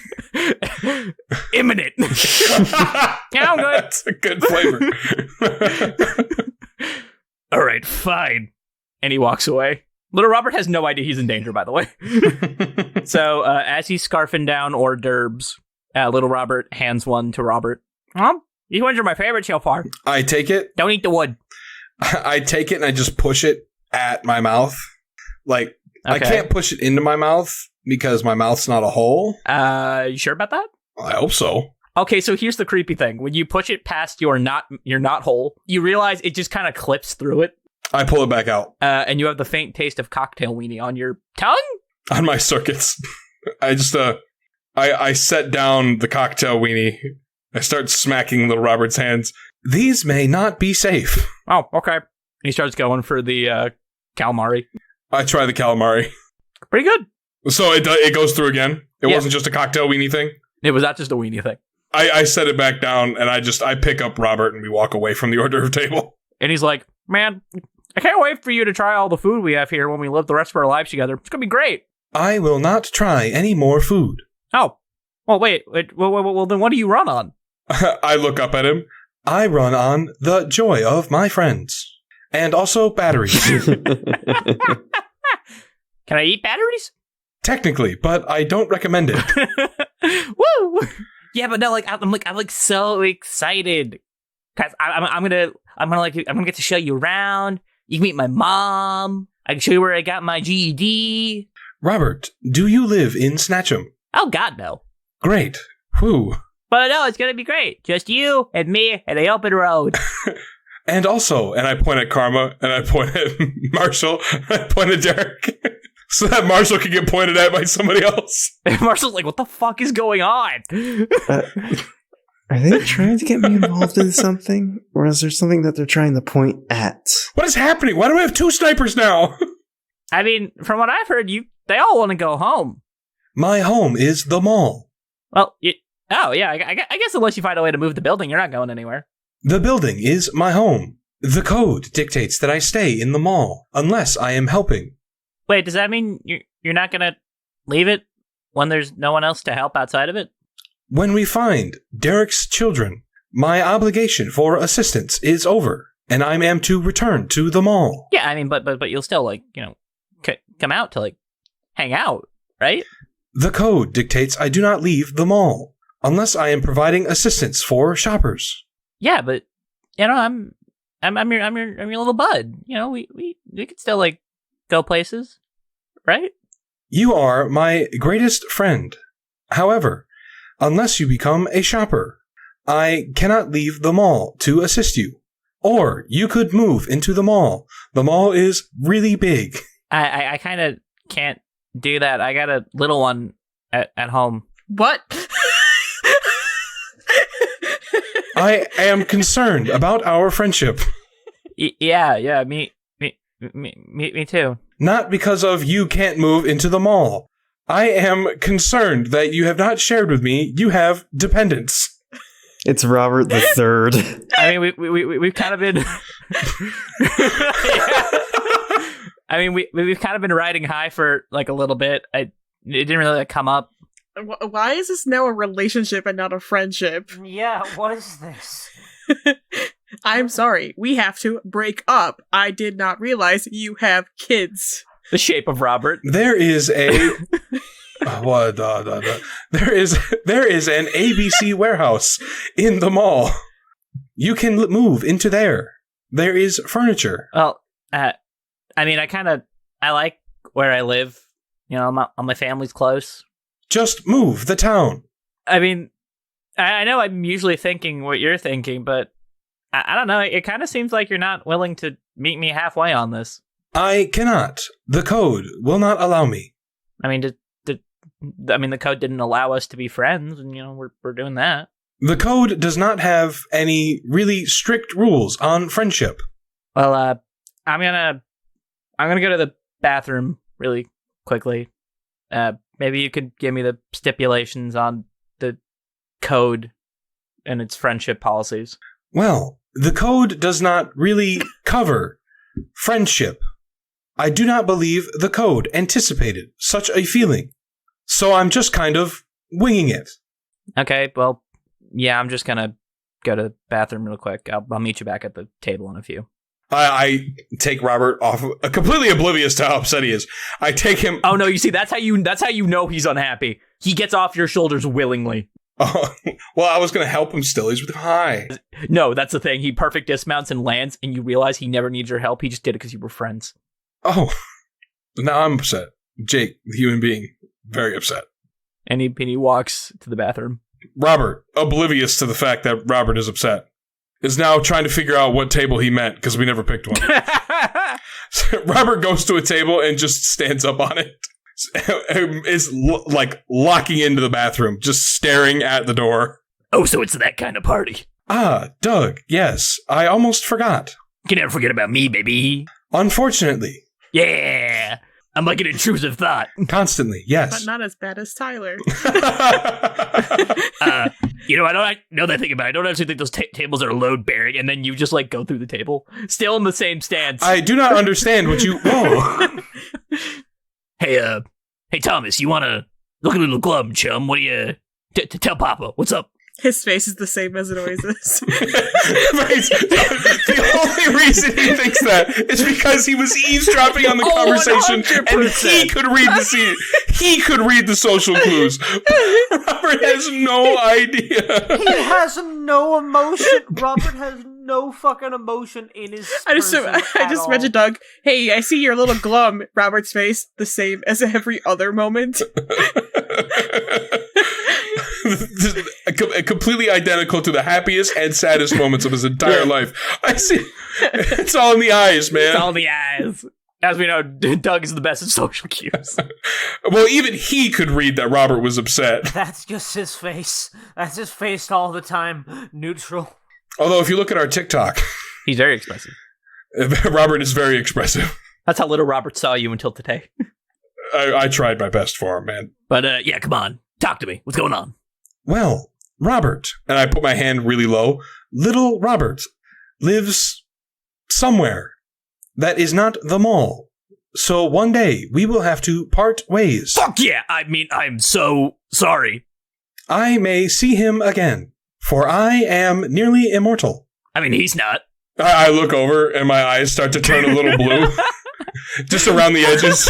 Imminent. Yeah, I'm good. That's a good flavor. All right, fine. And he walks away. Little Robert has no idea he's in danger, by the way. So, as he's scarfing down hors d'oeuvres, little Robert hands one to Robert. These ones are my favorite so far. I take it. Don't eat the wood. I take it and I just push it at my mouth. Like, okay. I can't push it into my mouth because my mouth's not a hole. You sure about that? I hope so. Okay, so here's the creepy thing. When you push it past your not hole, you realize it just kind of clips through it. I pull it back out. And you have the faint taste of cocktail weenie on your tongue? On my circuits. I just, I set down the cocktail weenie. I start smacking little Robert's hands. These may not be safe. Oh, okay. He starts going for the calamari. I try the calamari. Pretty good. So it goes through again? It wasn't just a cocktail weenie thing? It was not just a weenie thing. I set it back down, and I pick up Robert, and we walk away from the hors d'oeuvre table. And he's like, man, I can't wait for you to try all the food we have here when we live the rest of our lives together. It's going to be great. I will not try any more food. Oh. Well, wait. Well, then what do you run on? I look up at him. I run on the joy of my friends. And also batteries. Can I eat batteries? Technically, but I don't recommend it. Woo! Yeah, but no, I'm so excited because I'm gonna get to show you around. You can meet my mom. I can show you where I got my GED. Robert, do you live in Snatchum? Oh God, no. Great. Whew. But no, it's gonna be great. Just you and me and the open road. And also, and I point at Karma, and I point at Marshall, and I point at Derrick. So that Marshall can get pointed at by somebody else. Marshall's like, what the fuck is going on? Are they trying to get me involved in something? Or is there something that they're trying to point at? What is happening? Why do we have two snipers now? I mean, from what I've heard, they all want to go home. My home is the mall. Well, I guess unless you find a way to move the building, you're not going anywhere. The building is my home. The code dictates that I stay in the mall, unless I am helping. Wait, does that mean you're not going to leave it when there's no one else to help outside of it? When we find Derrick's children, my obligation for assistance is over. and I am to return to the mall. Yeah, I mean, but you'll still, like, come out to, like, hang out, right? The code dictates I do not leave the mall unless I am providing assistance for shoppers. Yeah, but, I'm your little bud. We could still, like, go places, right? You are my greatest friend. However, unless you become a shopper, I cannot leave the mall to assist you. Or you could move into the mall. The mall is really big. I kind of can't do that. I got a little one at home. What? I am concerned about our friendship. Yeah, me too. Not because of you can't move into the mall. I am concerned that you have not shared with me you have dependents. It's Robert the Third. I mean, we've kind of been. I mean, we've kind of been riding high for like a little bit. It didn't really come up. Why is this now a relationship and not a friendship? Yeah, what is this? I'm sorry. We have to break up. I did not realize you have kids. The shape of Robert. There is a there is an ABC warehouse in the mall. You can move into there. There is furniture. Well, I mean, I like where I live. My family's close. Just move the town. I mean, I know I'm usually thinking what you're thinking, but I don't know. It kind of seems like you're not willing to meet me halfway on this. I cannot. The code will not allow me. I mean, the code didn't allow us to be friends, and we're doing that. The code does not have any really strict rules on friendship. Well, I'm gonna go to the bathroom really quickly. Maybe you could give me the stipulations on the code and its friendship policies. Well, the code does not really cover friendship. I do not believe the code anticipated such a feeling. So I'm just kind of winging it. Okay, well, yeah, I'm just gonna go to the bathroom real quick. I'll meet you back at the table in a few. I take Robert off, completely oblivious to how upset he is. I take him. Oh no! You see, that's how you know he's unhappy. He gets off your shoulders willingly. Oh, well, I was going to help him still. He's with hi. No, that's the thing. He perfect dismounts and lands, and you realize he never needs your help. He just did it because you were friends. Oh, now I'm upset. Jake, the human being, very upset. And he walks to the bathroom. Robert, oblivious to the fact that Robert is upset, is now trying to figure out what table he meant because we never picked one. So Robert goes to a table and just stands up on it. Is like locking into the bathroom, just staring at the door. Oh, so it's that kind of party. Ah, Doug, yes. I almost forgot. You can never forget about me, baby. Unfortunately. Yeah. I'm like an intrusive thought. Constantly, yes. But not as bad as Tyler. I know that thing about it. I don't actually think those tables are load bearing, and then you just like go through the table, still in the same stance. I do not understand what you. Whoa. Hey, Thomas, you want to look a little glum, chum? What do you tell Papa? What's up? His face is the same as it always is. Right. The only reason he thinks that is because he was eavesdropping on the conversation 100%. and he could read the scene. He could read the social clues. Robert has no idea. He has no emotion. Robert has no fucking emotion in his I just imagine Doug. Hey, I see your little glum. Robert's face, the same as every other moment. Completely identical to the happiest and saddest moments of his entire life. I see. It's all in the eyes, man. It's all in the eyes. As we know, Doug is the best at social cues. Well, even he could read that Robert was upset. That's just his face. That's his face all the time. Neutral. Although, if you look at our TikTok, he's very expressive. Robert is very expressive. That's how little Robert saw you until today. I tried my best for him, man. But yeah, come on. Talk to me. What's going on? Well, Robert, and I put my hand really low, little Robert lives somewhere that is not the mall. So one day we will have to part ways. Fuck yeah! I mean, I'm so sorry. I may see him again, for I am nearly immortal. I mean, he's not. I look over and my eyes start to turn a little blue. Just around the edges.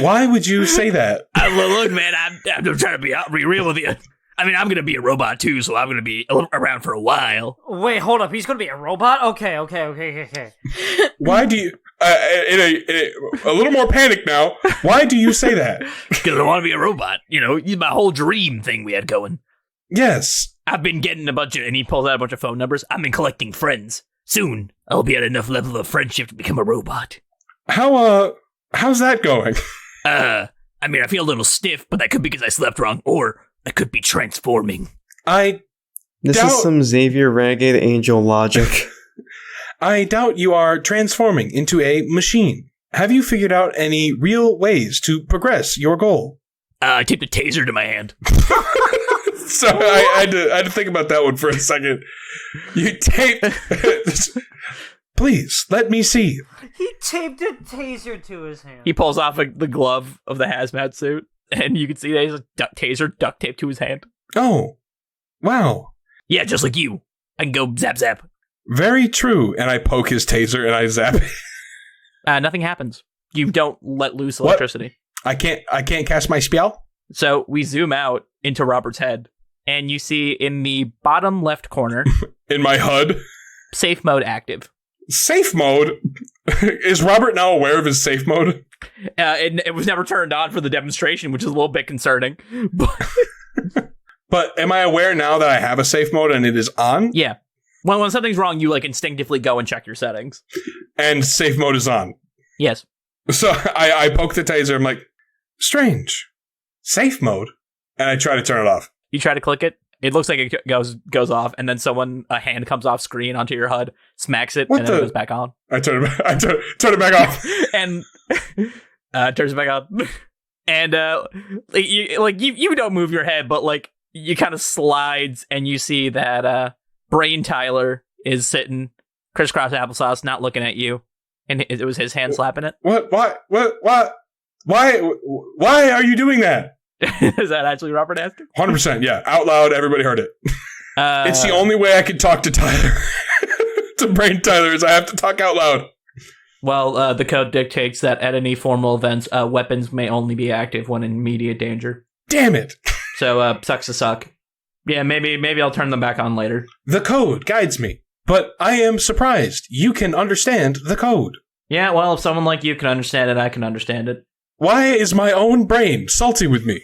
Why would you say that? Look, man, I'm trying to be real with you. I mean, I'm going to be a robot too, so I'm going to be around for a while. Wait, hold up. He's going to be a robot? Okay. Why do you... a little more panic now. Why do you say that? Because I want to be a robot. You know, my whole dream thing we had going. Yes. I've been getting a bunch of... And he pulls out a bunch of phone numbers. I've been collecting friends. Soon, I'll be at enough level of friendship to become a robot. How's that going? I mean, I feel a little stiff, but that could be because I slept wrong, or I could be transforming. This is some Xavier Renegade Angel logic. I doubt you are transforming into a machine. Have you figured out any real ways to progress your goal? I taped a taser to my hand. So I had to think about that one for a second. You taped... Please, let me see. He taped a taser to his hand. He pulls off the glove of the hazmat suit, and you can see that he's a taser duct taped to his hand. Oh, wow. Yeah, just like you. I can go zap zap. Very true. And I poke his taser and I zap it. Nothing happens. You don't let loose electricity. I can't cast my spell? So we zoom out into Robert's head, and you see in the bottom left corner... in my HUD? Safe mode active. Safe mode? Is Robert now aware of his safe mode? It was never turned on for the demonstration, which is a little bit concerning. But am I aware now that I have a safe mode and it is on? Yeah. When something's wrong, you instinctively go and check your settings. And safe mode is on? Yes. So I poke the taser, I'm like, strange. Safe mode? And I try to turn it off. You try to click it, it looks like it goes off, and then a hand comes off screen onto your HUD, smacks it, and then it goes back on. I turn it back off. And turns it back on. And you don't move your head, but you kind of slides, and you see that Brain Tyler is sitting crisscross applesauce, not looking at you, and it was his hand slapping it. What? Why are you doing that? Is that actually Robert asking? 100%, yeah. Out loud, everybody heard it. It's the only way I can talk to Tyler. To Brain Tyler is I have to talk out loud. Well, the code dictates that at any formal events, weapons may only be active when in immediate danger. Damn it. So, sucks to suck. Yeah, maybe I'll turn them back on later. The code guides me, but I am surprised you can understand the code. Yeah, well, if someone like you can understand it, I can understand it. Why is my own brain salty with me?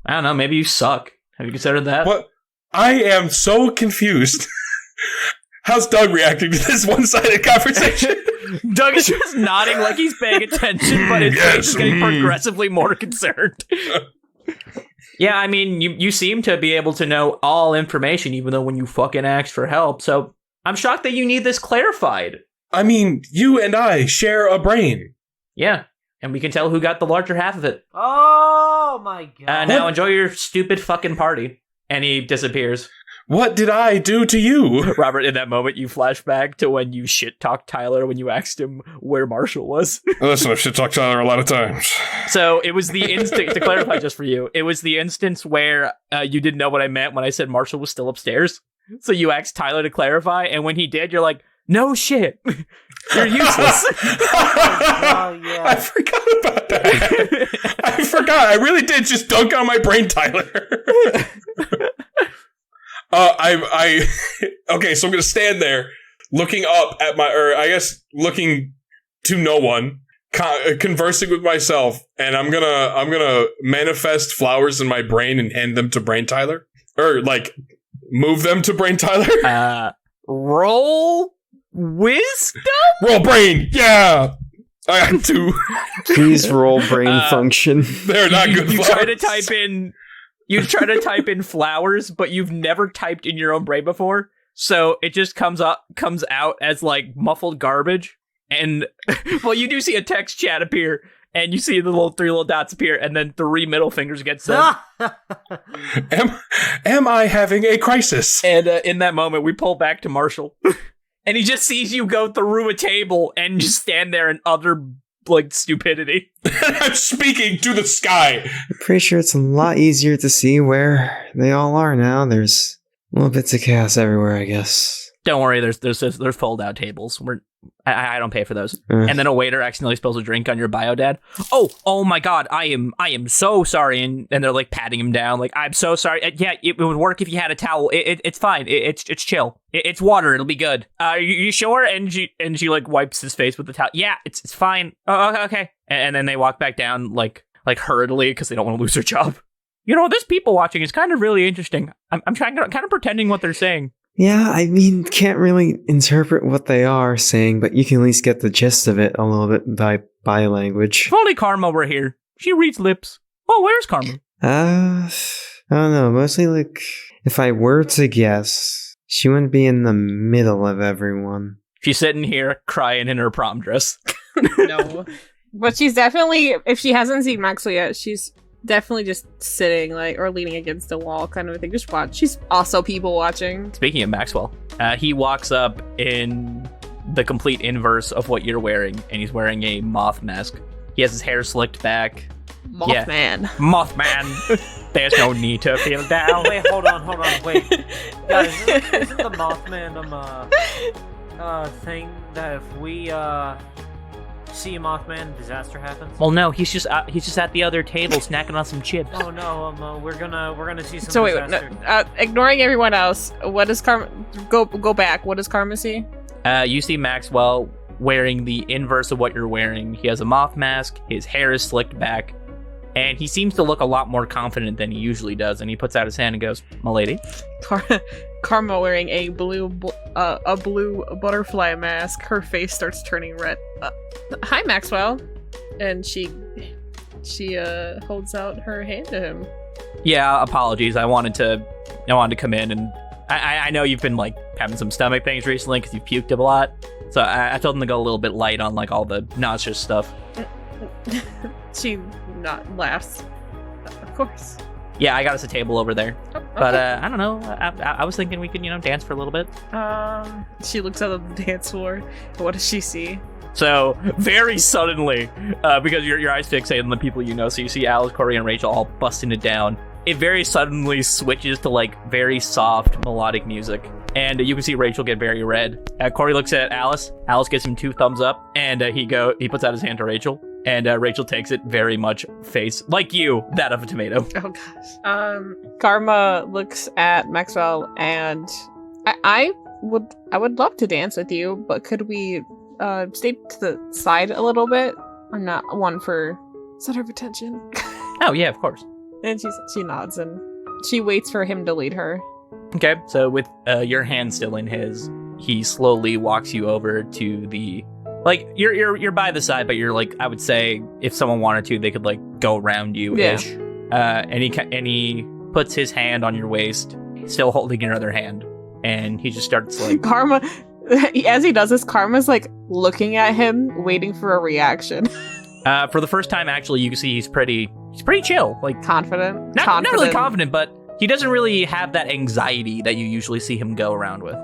I don't know, maybe you suck. Have you considered that? What? I am so confused. How's Doug reacting to this one-sided conversation? Doug is just nodding like he's paying attention, but his face is getting progressively more concerned. Yeah, I mean, you seem to be able to know all information, even though when you fucking asked for help, so I'm shocked that you need this clarified. I mean, you and I share a brain. Yeah. And we can tell who got the larger half of it. Oh my god. Now enjoy your stupid fucking party. And he disappears. What did I do to you? Robert, in that moment, you flash back to when you shit-talked Tyler when you asked him where Marshall was. Listen, I've shit-talked Tyler a lot of times. So it was the instant, to clarify just for you, it was the instance where you didn't know what I meant when I said Marshall was still upstairs. So you asked Tyler to clarify, and when he did, you're like, no shit. You're useless. Oh, yeah. I forgot about that. I forgot. I really did just dunk on my brain, Tyler. Okay, so I'm going to stand there looking up at looking to no one, conversing with myself, and I'm going to manifest flowers in my brain and hand them to Brain Tyler. Or, move them to Brain Tyler. Roll wisdom? Roll brain, yeah. I have to. Please roll brain function. They're not good. You try to type in flowers, but you've never typed in your own brain before, so it just comes out as muffled garbage. And well, you do see a text chat appear, and you see the three little dots appear, and then 3 middle fingers get sent. Am I having a crisis? And in that moment, we pull back to Marshall. And he just sees you go through a table and just stand there in utter, stupidity. I'm speaking to the sky. I'm pretty sure it's a lot easier to see where they all are now. There's little bits of chaos everywhere, I guess. Don't worry, there's fold out tables. I don't pay for those. And then a waiter accidentally spills a drink on your bio, Dad. Oh my God, I am so sorry. And they're like patting him down, like, I'm so sorry. Yeah, it would work if you had a towel. It's fine. It's chill. It's water. It'll be good. You sure? And she like wipes his face with the towel. Yeah, it's fine. Oh, okay. And then they walk back down like hurriedly because they don't want to lose their job. You know, this people watching is kind of really interesting. I'm trying to kind of pretending what they're saying. Yeah, I mean, can't really interpret what they are saying, but you can at least get the gist of it a little bit by body language. If only Karma were here. She reads lips. Oh, where's Karma? I don't know. Mostly, like, if I were to guess, she wouldn't be in the middle of everyone. She's sitting here crying in her prom dress. No. But she's definitely, if she hasn't seen Maxwell yet, she's definitely just sitting, like, or leaning against a wall kind of a thing. Just watch. She's also people watching. Speaking of Maxwell, he walks up in the complete inverse of what you're wearing, and he's wearing a moth mask. He has his hair slicked back. Mothman. Yeah. Mothman. There's no need to feel down. Wait, hold on. Wait. Guys, isn't the Mothman thing that if we see a Mothman, disaster happens? Well, no, he's just at the other table snacking on some chips. Oh no, we're gonna see some. So wait, disaster. no, ignoring everyone else, what does Karma go back? What does Karma see? You see Maxwell wearing the inverse of what you're wearing. He has a moth mask. His hair is slicked back, and he seems to look a lot more confident than he usually does. And he puts out his hand and goes, "M'lady." Karma wearing a blue butterfly mask. Her face starts turning red. Hi, Maxwell, and she holds out her hand to him. Yeah, apologies. I wanted to come in, and I know you've been like having some stomach things recently because you've puked a lot. So I told them to go a little bit light on like all the nauseous stuff. She laughs. Of course. Yeah, I got us a table over there. Oh, okay. But I don't know. I was thinking we could, dance for a little bit. She looks out of the dance floor. What does she see? So very suddenly, because your eyes fixate on the people you know, so you see Alice, Corey, and Rachel all busting it down. It very suddenly switches to like very soft melodic music, and you can see Rachel get very red. Corey looks at Alice. Alice gives him 2 thumbs up, and he puts out his hand to Rachel. And Rachel takes it very much face, like you, that of a tomato. Oh gosh. Karma looks at Maxwell, and I would love to dance with you, but could we stay to the side a little bit? I'm not one for center of attention. Oh yeah, of course. And she nods, and she waits for him to lead her. Okay, so with your hand still in his, he slowly walks you over to the. Like, you're by the side, but you're like, I would say, if someone wanted to, they could like go around you-ish. Yeah. And he puts his hand on your waist, still holding your other hand, and he just starts like Karma. As he does this, Karma's like looking at him, waiting for a reaction. For the first time, actually, you can see he's pretty chill, like confident. Not really confident, but he doesn't really have that anxiety that you usually see him go around with.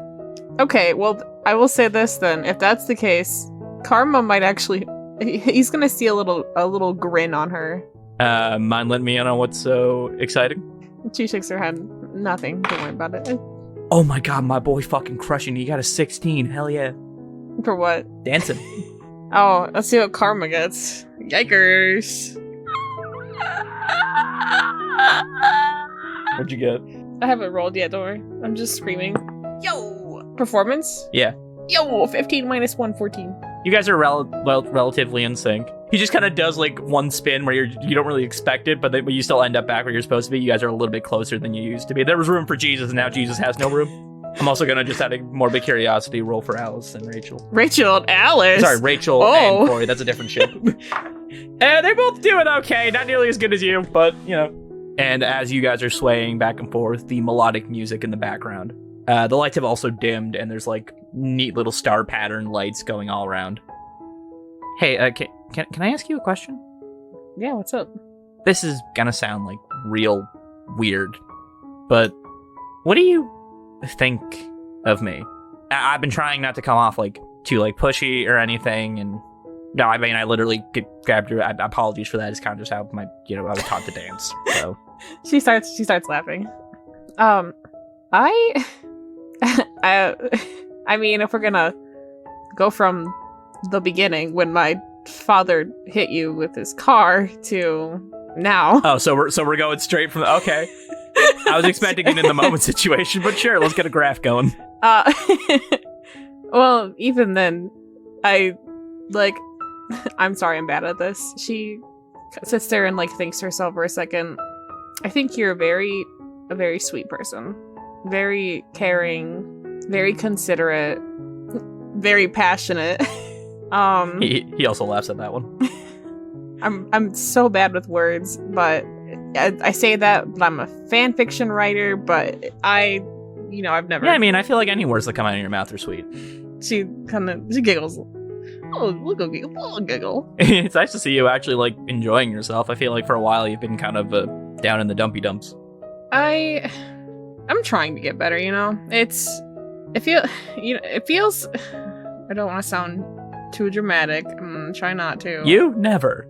Okay, well, I will say this then. If that's the case, Karma might actually. He's gonna see a little grin on her. Mind letting me in on what's so exciting? She shakes her head. Nothing. Don't worry about it. Oh my god, my boy fucking crushing. He got a 16. Hell yeah. For what? Dancing. Oh, let's see what Karma gets. Yikers. What'd you get? I haven't rolled yet, don't worry. I'm just screaming. Yo! Performance? Yeah. Yo! 15 minus 1, 14. You guys are relatively in sync. He just kind of does like one spin where you don't really expect it, but you still end up back where you're supposed to be. You guys are a little bit closer than you used to be. There was room for Jesus, and now Jesus has no room. I'm also going to just out of morbid curiosity roll for Alice and Rachel. Rachel and Alice? Sorry, Rachel and Corey. That's a different ship. They're both doing okay. Not nearly as good as you, but, And as you guys are swaying back and forth, the melodic music in the background. The lights have also dimmed, and there's like neat little star pattern lights going all around. Hey, can I ask you a question? Yeah, what's up? This is gonna sound like real weird, but what do you think of me? I've been trying not to come off like too like pushy or anything, and no, I mean I literally grabbed her. Apologies for that. It's kind of just how I was taught to dance. So she starts laughing. I mean, if we're gonna go from the beginning when my father hit you with his car to now. Oh, so we're going straight from okay. I was expecting an in the moment situation, but sure, let's get a graph going. Well, even then, I'm sorry, I'm bad at this. She sits there and thinks to herself for a second. I think you're a very sweet person. Very caring, very considerate, very passionate. He also laughs at that one. I'm so bad with words, but I say that, but I'm a fan fiction writer, but I've never... Yeah, I mean, I feel like any words that come out of your mouth are sweet. She giggles. Oh, look, giggle. It's nice to see you actually, enjoying yourself. I feel like for a while you've been kind of down in the dumpy dumps. I'm trying to get better, it feels... I don't want to sound too dramatic. I'm try not to. You never.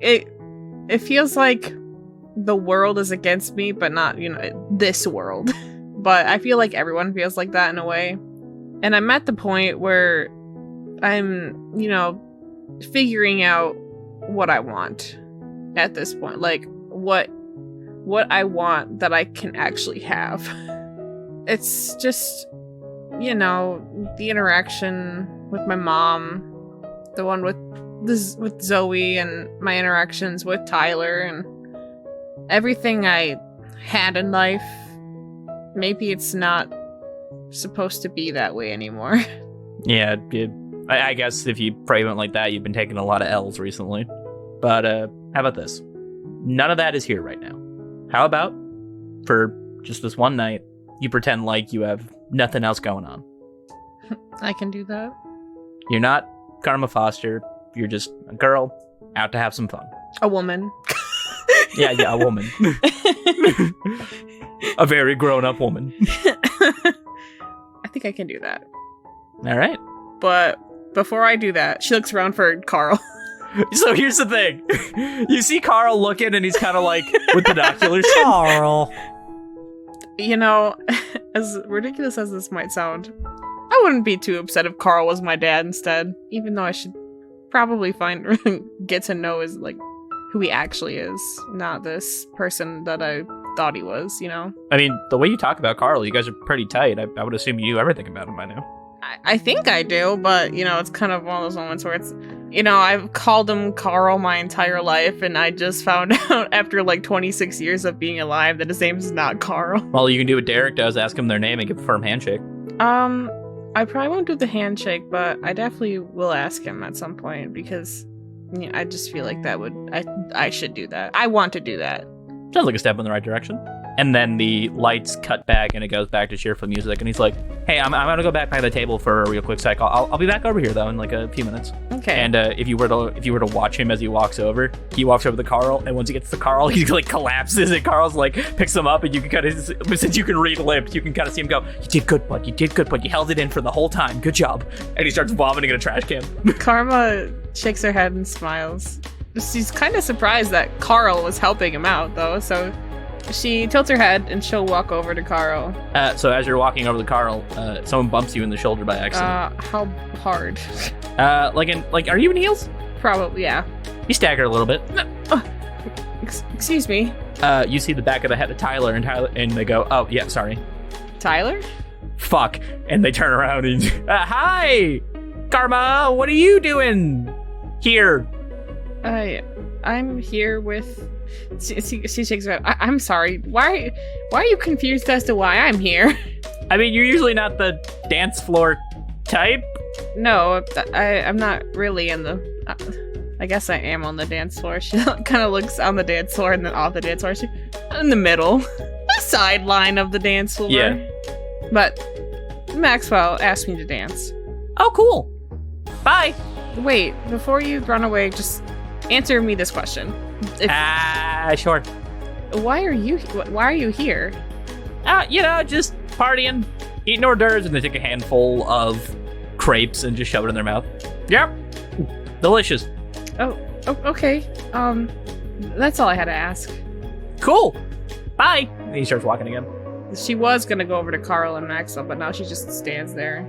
It feels like the world is against me, but not, this world. But I feel like everyone feels like that in a way. And I'm at the point where I'm, figuring out what I want at this point. What I want that I can actually have. It's just, the interaction with my mom, the one with Zoe, and my interactions with Tyler, and everything I had in life. Maybe it's not supposed to be that way anymore. Yeah, I guess if you frame it like that, you've been taking a lot of L's recently. But how about this? None of that is here right now. How about, for just this one night, you pretend like you have nothing else going on? I can do that. You're not Karma Foster. You're just a girl out to have some fun. A woman. Yeah, a woman. A very grown-up woman. I think I can do that. All right. But before I do that, she looks around for Carl. So here's the thing. You see Carl looking, and he's kind of with binoculars. Carl. As ridiculous as this might sound, I wouldn't be too upset if Carl was my dad instead, even though I should probably get to know who he actually is, not this person that I thought he was, I mean, the way you talk about Carl, you guys are pretty tight. I would assume you knew everything about him by now. I think I do, but, it's kind of one of those moments where it's, I've called him Carl my entire life, and I just found out after 26 years of being alive that his name is not Carl. Well, you can do what Derrick does, ask him their name and give a firm handshake. I probably won't do the handshake, but I definitely will ask him at some point, because I just feel like I should do that. I want to do that. Sounds like a step in the right direction. And then the lights cut back and it goes back to cheerful music. And he's like, hey, I'm going to go back by the table for a real quick sec. I'll be back over here, though, in a few minutes. Okay. And if you were to watch him as he walks over to Carl. And once he gets to Carl, he collapses. And Carl's picks him up. And you can kind of, since you can read lips, you can kind of see him go, you did good, bud. You did good, bud. You held it in for the whole time. Good job. And he starts vomiting in a trash can. Karma shakes her head and smiles. She's kind of surprised that Carl was helping him out, though, so she tilts her head and she'll walk over to Carl. So as you're walking over to Carl, someone bumps you in the shoulder by accident. How hard? Are you in heels? Probably, yeah. You stagger a little bit. Excuse me. You see the back of the head of Tyler, and they go, oh, yeah, sorry. Tyler? Fuck. And they turn around and, hi! Karma, what are you doing here? I'm here with... She shakes her head. I'm sorry. Why are you confused as to why I'm here? I mean, you're usually not the dance floor type. No, I'm not really in the... I guess I am on the dance floor. She kind of looks on the dance floor and then off the dance floor. She's in the middle. The sideline of the dance floor. Yeah. But Maxwell asked me to dance. Oh, cool. Bye. Wait, before you run away, just answer me this question. Sure. Why are you here? Just partying, eating hors d'oeuvres, and they take a handful of crepes and just shove it in their mouth. Yep. Delicious. Oh, okay. That's all I had to ask. Cool. Bye. And he starts walking again. She was gonna go over to Carl and Maxwell, but now she just stands there.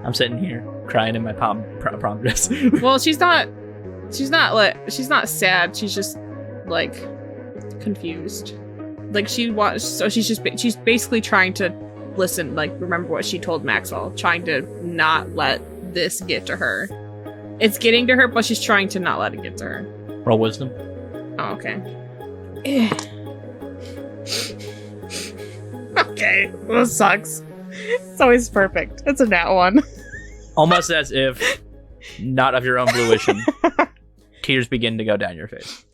I'm sitting here crying in my prom dress. Well, she's not sad. She's just like confused. Like she's basically trying to listen, like remember what she told Maxwell, trying to not let this get to her. It's getting to her, but she's trying to not let it get to her. Roll wisdom. Oh, okay. Okay, this sucks. It's always perfect. It's a nat one. Almost as if, not of your own fruition, tears begin to go down your face.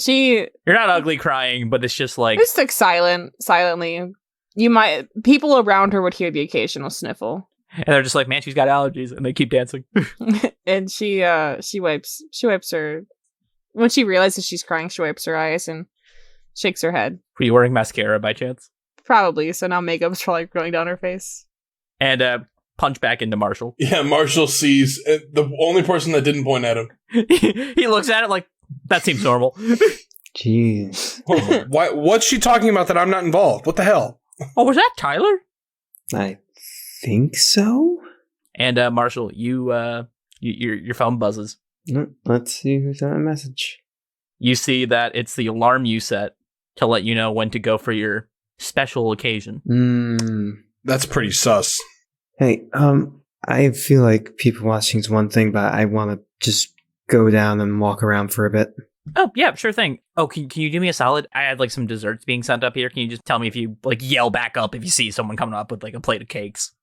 You're not ugly crying, but it's just like... It's like silently. People around her would hear the occasional sniffle. And they're just like, man, she's got allergies, and they keep dancing. And she wipes her... When she realizes she's crying, she wipes her eyes and shakes her head. Were you wearing mascara by chance? Probably, so now makeup's probably going down her face. And punch back into Marshall. Yeah, Marshall sees the only person that didn't point at him. He looks at it like, that seems normal. Jeez. What's she talking about that I'm not involved? What the hell? Oh, was that Tyler? I think so. And Marshall, your phone buzzes. Let's see who sent a message. You see that it's the alarm you set to let you know when to go for your special occasion. That's pretty sus. Hey, I feel like people watching's one thing, but I want to just go down and walk around for a bit. Oh, yeah, sure thing. Oh, can you do me a solid? I had like some desserts being sent up here. Can you just tell me if you like yell back up if you see someone coming up with like a plate of cakes?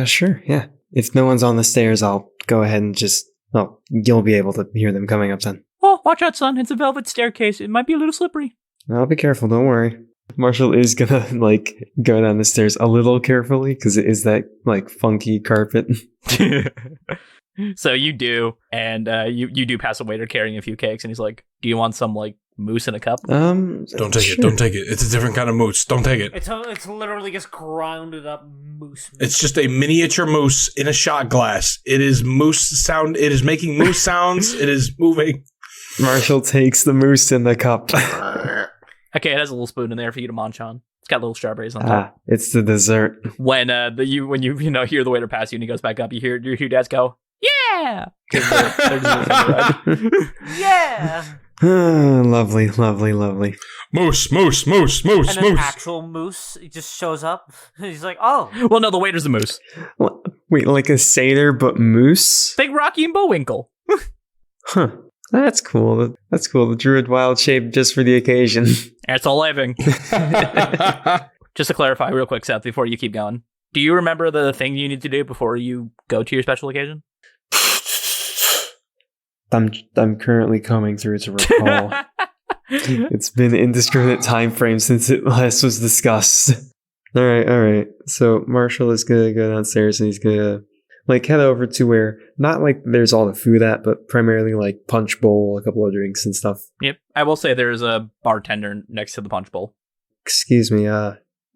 Sure, yeah. If no one's on the stairs, I'll go ahead and just... Oh, you'll be able to hear them coming up then. Oh, watch out, son. It's a velvet staircase. It might be a little slippery. I'll be careful, don't worry. Marshall is gonna, like, go down the stairs a little carefully, because it is that, like, funky carpet. So you do, and you do pass a waiter carrying a few cakes, and he's like, do you want some, like, mousse in a cup? Don't take sure. it. Don't take it. It's a different kind of mousse. Don't take it. It's literally just grounded up mousse. It's just a miniature mousse in a shot glass. It is mousse sound. It is making mousse sounds. It is moving. Marshall takes the mousse in the cup. Okay, it has a little spoon in there for you to munch on. It's got little strawberries on top. It's the dessert. When you hear the waiter pass you and he goes back up, you hear your dads go, yeah! Yeah! Lovely, lovely, lovely. Moose, moose, moose, moose, And an moose. actual moose just shows up. He's like, oh. Well, no, the waiter's a moose. Wait, like a satyr but moose? Big Rocky and Bullwinkle. Huh. That's cool. That's cool. The druid wild shape just for the occasion. That's all living. Just to clarify real quick, Seth, before you keep going. Do you remember the thing you need to do before you go to your special occasion? I'm currently combing through to recall. It's been indiscriminate time frame since it last was discussed. All right. So Marshall is gonna go downstairs and he's gonna like head over to where not like there's all the food at, but primarily like punch bowl, a couple of drinks and stuff. Yep. I will say there's a bartender next to the punch bowl. Excuse me.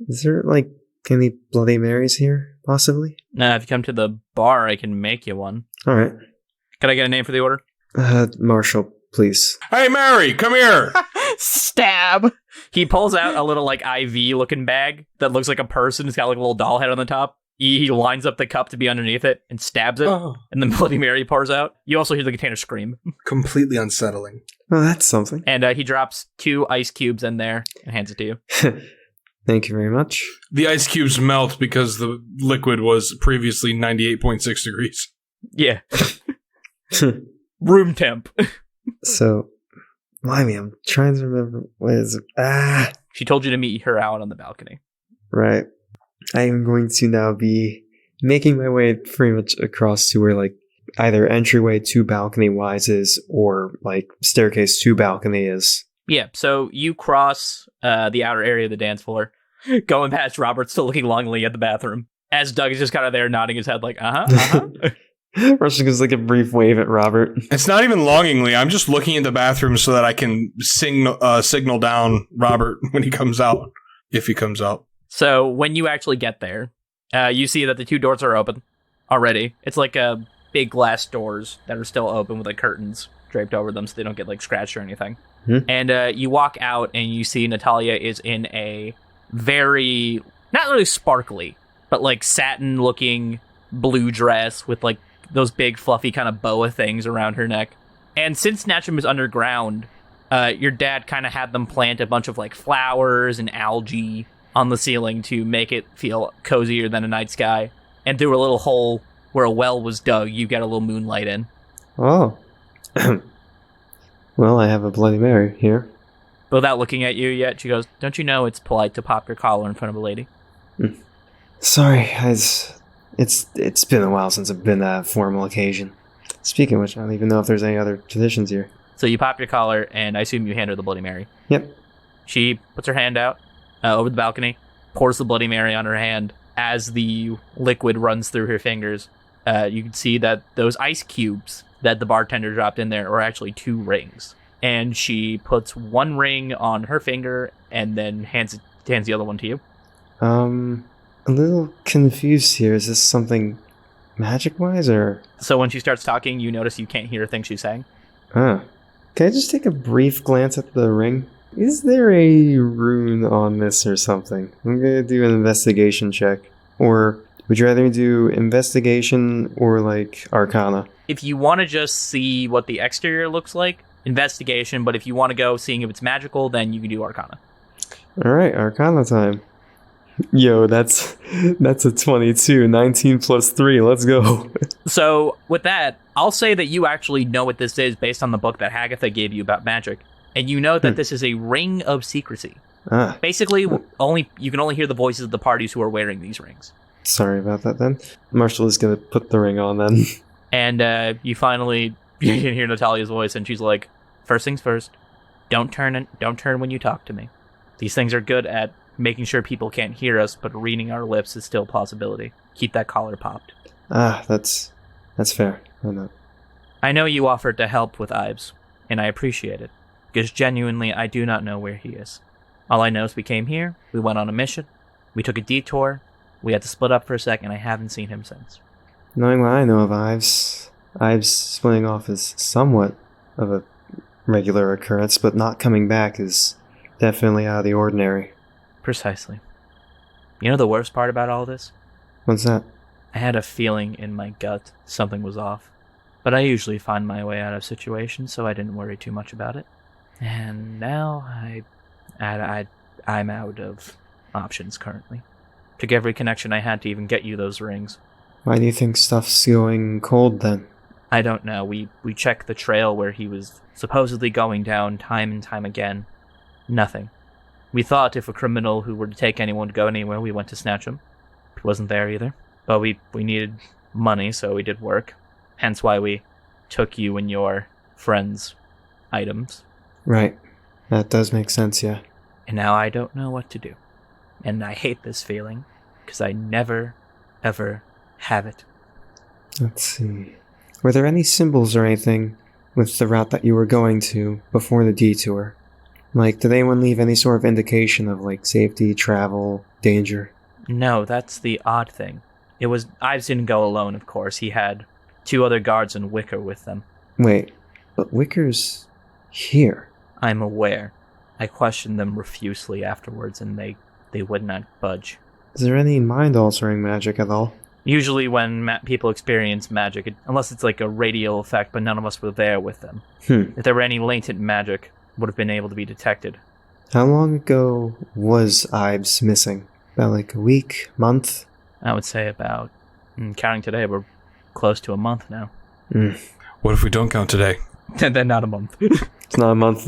Is there like any Bloody Marys here, possibly? If you come to the bar, I can make you one. All right. Can I get a name for the order? Marshall, please. Hey, Mary, come here. Stab. He pulls out a little like IV looking bag that looks like a person. It's got like a little doll head on the top. He lines up the cup to be underneath it and stabs it. Oh. And then Bloody Mary pours out. You also hear the container scream. Completely unsettling. Oh, that's something. And he drops 2 ice cubes in there and hands it to you. Thank you very much. The ice cubes melt because the liquid was previously 98.6 degrees. Yeah. Room temp. So, I'm trying to remember what is it? She told you to meet her out on the balcony. Right. I am going to now be making my way pretty much across to where like either entryway to balcony wise is or like staircase to balcony is. Yeah, so you cross the outer area of the dance floor, going past Robert still looking longingly at the bathroom, as Doug is just kind of there nodding his head like, Russian gives like a brief wave at Robert. It's not even longingly. I'm just looking in the bathroom so that I can signal down Robert when he comes out, if he comes out. So when you actually get there, you see that the 2 doors are open already. It's like big glass doors that are still open with like curtains draped over them so they don't get like scratched or anything. And you walk out and you see Natalia is in a very, not really sparkly, but like satin looking blue dress with like those big fluffy kind of boa things around her neck. And since Snatchum is underground, your dad kind of had them plant a bunch of like flowers and algae on the ceiling to make it feel cozier than a night sky. And through a little hole where a well was dug, you get a little moonlight in. Oh. Well, I have a Bloody Mary here. Without looking at you yet, she goes, "Don't you know it's polite to pop your collar in front of a lady?" Sorry, it's been a while since I've been at a formal occasion. Speaking of which, I don't even know if there's any other traditions here. So you pop your collar, and I assume you hand her the Bloody Mary. Yep. She puts her hand out over the balcony, pours the Bloody Mary on her hand. As the liquid runs through her fingers, you can see that those ice cubes that the bartender dropped in there are actually 2 rings. And she puts one ring on her finger and then hands the other one to you. A little confused here. Is this something magic-wise, or...? So when she starts talking, you notice you can't hear a thing she's saying. Can I just take a brief glance at the ring? Is there a rune on this or something? I'm gonna do an investigation check. Or would you rather do investigation or, like, arcana? If you want to just see what the exterior looks like, investigation, but if you want to go seeing if it's magical, then you can do arcana. Alright, arcana time. Yo, that's a 22. 19 plus 3, let's go. So, with that, I'll say that you actually know what this is based on the book that Hagatha gave you about magic. And you know that this is a ring of secrecy. Basically, you can only hear the voices of the parties who are wearing these rings. Sorry about that then. Marshall is gonna put the ring on then. And you finally you can hear Natalia's voice, and she's like, "First things first, don't turn when you talk to me. These things are good at making sure people can't hear us, but reading our lips is still a possibility. Keep that collar popped." That's fair. I know. I know you offered to help with Ives, and I appreciate it, because genuinely I do not know where he is. All I know is we came here, we went on a mission, we took a detour, we had to split up for a second, I haven't seen him since. Knowing what I know of Ives splitting off is somewhat of a regular occurrence, but not coming back is definitely out of the ordinary. Precisely. You know the worst part about all this? What's that? I had a feeling in my gut something was off. But I usually find my way out of situations, so I didn't worry too much about it. And now I'm out of options currently. Took every connection I had to even get you those rings. Why do you think stuff's going cold then? I don't know. We checked the trail where he was supposedly going down time and time again. Nothing. We thought if a criminal who were to take anyone to go anywhere, we went to Snatchum. He wasn't there either. But we needed money, so we did work. Hence why we took you and your friends' items. Right. That does make sense, yeah. And now I don't know what to do. And I hate this feeling, because I never, ever have it. Let's see. Were there any symbols or anything with the route that you were going to before the detour? Like, did anyone leave any sort of indication of, like, safety, travel, danger? No, that's the odd thing. Ives didn't go alone, of course. He had 2 other guards and Wicker with them. Wait, but Wicker's here. I'm aware. I questioned them profusely afterwards, and they would not budge. Is there any mind-altering magic at all? Usually when people experience magic, unless it's like a radial effect, but none of us were there with them. If there were any latent magic, would have been able to be detected. How long ago was Ives missing? About like a week, month? I would say about, counting today, we're close to a month now. What if we don't count today? Then not a month. It's not a month.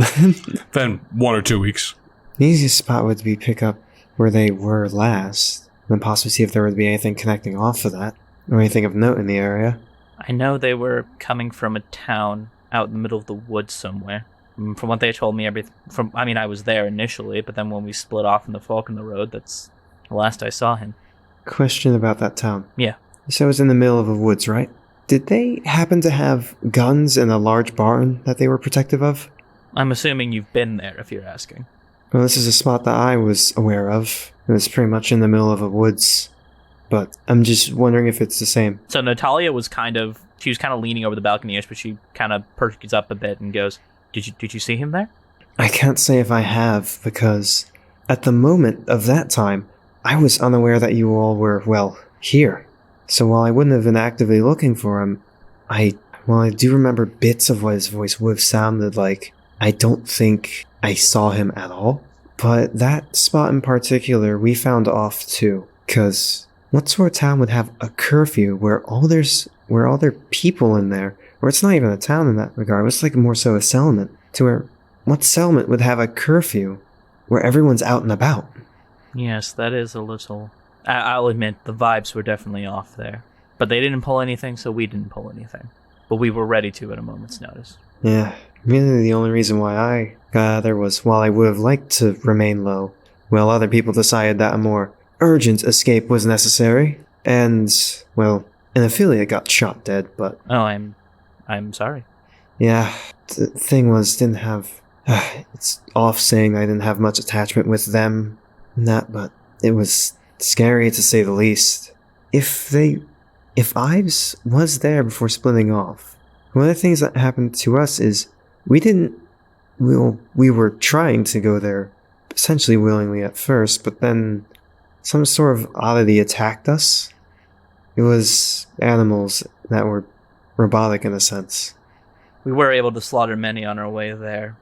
Then 1 or 2 weeks. The easiest spot would be pick up where they were last, and then possibly see if there would be anything connecting off of that, or anything of note in the area. I know they were coming from a town out in the middle of the woods somewhere. From what they told me, I was there initially, but then when we split off in the fork in the road, that's the last I saw him. Question about that town. Yeah. So it was in the middle of the woods, right? Did they happen to have guns in a large barn that they were protective of? I'm assuming you've been there, if you're asking. Well, this is a spot that I was aware of. It was pretty much in the middle of the woods. But I'm just wondering if it's the same. So Natalia was kind of leaning over the balcony edge, but she kind of perks up a bit and goes, Did you see him there? I can't say if I have, because at the moment of that time, I was unaware that you all were, well, here. So while I wouldn't have been actively looking for him, I do remember bits of what his voice would have sounded like. I don't think I saw him at all. But that spot in particular, we found off too. Because what sort of town would have a curfew where all there people in there, or it's not even a town in that regard, it's like more so a settlement, to where what settlement would have a curfew where everyone's out and about? Yes, that is a little... I'll admit, the vibes were definitely off there. But they didn't pull anything, so we didn't pull anything. But we were ready to at a moment's notice. Yeah, really the only reason why I got there was while I would have liked to remain low, well, other people decided that a more urgent escape was necessary, and, well, an affiliate got shot dead, but... Oh, I'm sorry. Yeah, the thing was, didn't have... it's off saying I didn't have much attachment with them and that, but it was scary to say the least. If Ives was there before splitting off, one of the things that happened to us is we were trying to go there essentially willingly at first, but then some sort of oddity attacked us. It was animals that were robotic in a sense. We were able to slaughter many on our way there.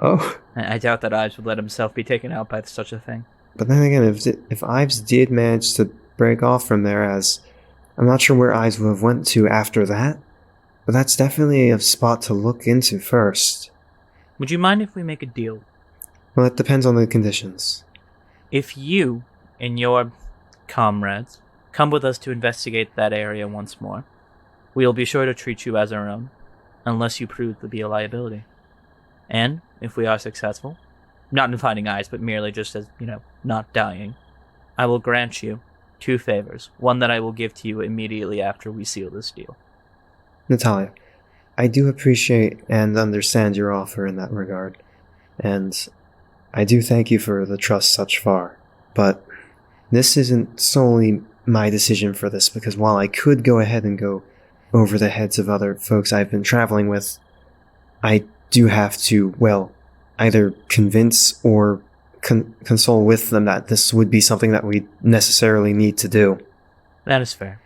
Oh. I doubt that Ives would let himself be taken out by such a thing. But then again, if Ives did manage to break off from there, as I'm not sure where Ives would have went to after that, but that's definitely a spot to look into first. Would you mind if we make a deal? Well, it depends on the conditions. If you and your comrades come with us to investigate that area once more, we'll be sure to treat you as our own, unless you prove to be a liability. And, if we are successful, not in finding Ives, but merely just as, not dying, I will grant you 2 favors, one that I will give to you immediately after we seal this deal. Natalia, I do appreciate and understand your offer in that regard, and I do thank you for the trust such far, but this isn't solely my decision for this, because while I could go ahead and go over the heads of other folks I've been traveling with, I do have to, well, either convince or console with them that this would be something that we necessarily need to do. That is fair.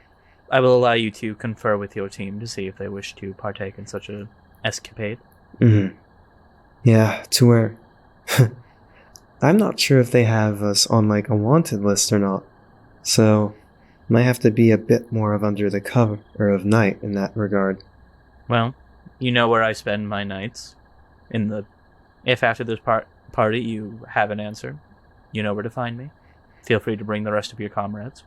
I will allow you to confer with your team to see if they wish to partake in such an escapade. Mm-hmm. Yeah, to where... I'm not sure if they have us on, a wanted list or not. So, might have to be a bit more of under the cover of night in that regard. Well, you know where I spend my nights. If after this party you have an answer, you know where to find me. Feel free to bring the rest of your comrades.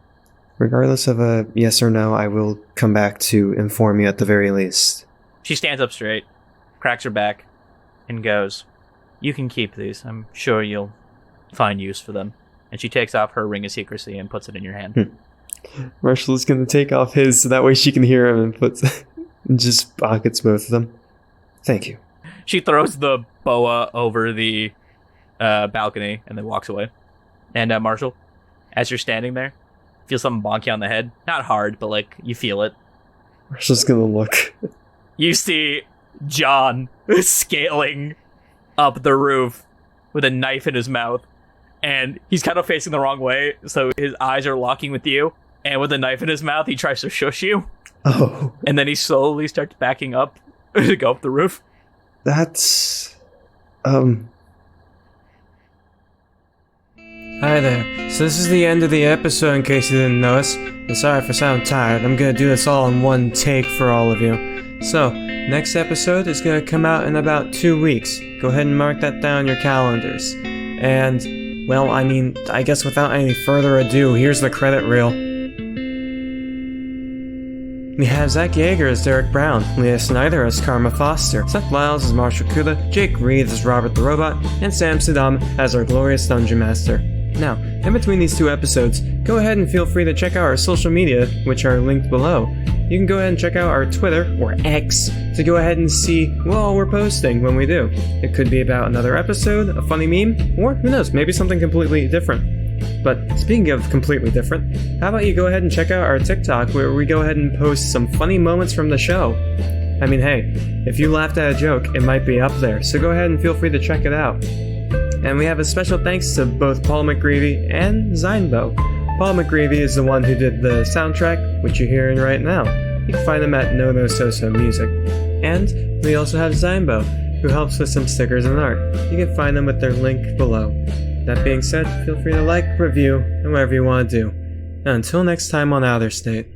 Regardless of a yes or no, I will come back to inform you at the very least. She stands up straight, cracks her back, and goes, "You can keep these. I'm sure you'll find use for them." And she takes off her ring of secrecy and puts it in your hand. Marshall is going to take off his so that way she can hear him and just pockets both of them. Thank you. She throws the boa over the balcony and then walks away. And Marshall, as you're standing there, feel something bonk you on the head. Not hard, but you feel it. Marshall's going to look. You see John scaling up the roof with a knife in his mouth. And he's kind of facing the wrong way, so his eyes are locking with you. And with a knife in his mouth, he tries to shush you. Oh. And then he slowly starts backing up to go up the roof. That's... Hi there. So this is the end of the episode in case you didn't notice. I'm sorry if I sound tired. I'm gonna do this all in one take for all of you. So, next episode is gonna come out in about 2 weeks. Go ahead and mark that down on your calendars. And, well, I guess without any further ado, here's the credit reel. We have Zach Yeager as Derrick Brown, Leah Snyder as Karma Foster, Seth Lyles as Marshall Kuda, Jake Reed as Robert the Robot, and Sam Sudam as our glorious Dungeon Master. Now, in between these 2 episodes, go ahead and feel free to check out our social media, which are linked below. You can go ahead and check out our Twitter, or X, to go ahead and see what all we're posting when we do. It could be about another episode, a funny meme, or who knows, maybe something completely different. But speaking of completely different, how about you go ahead and check out our TikTok where we go ahead and post some funny moments from the show. Hey, if you laughed at a joke, it might be up there, so go ahead and feel free to check it out. And we have a special thanks to both Paul McGreevy and Zeinbo. Paul McGreevy is the one who did the soundtrack, which you're hearing right now. You can find him at No No So So Music. And we also have Zeinbo, who helps with some stickers and art. You can find them with their link below. That being said, feel free to like, review, and whatever you want to do. And until next time on Outer State.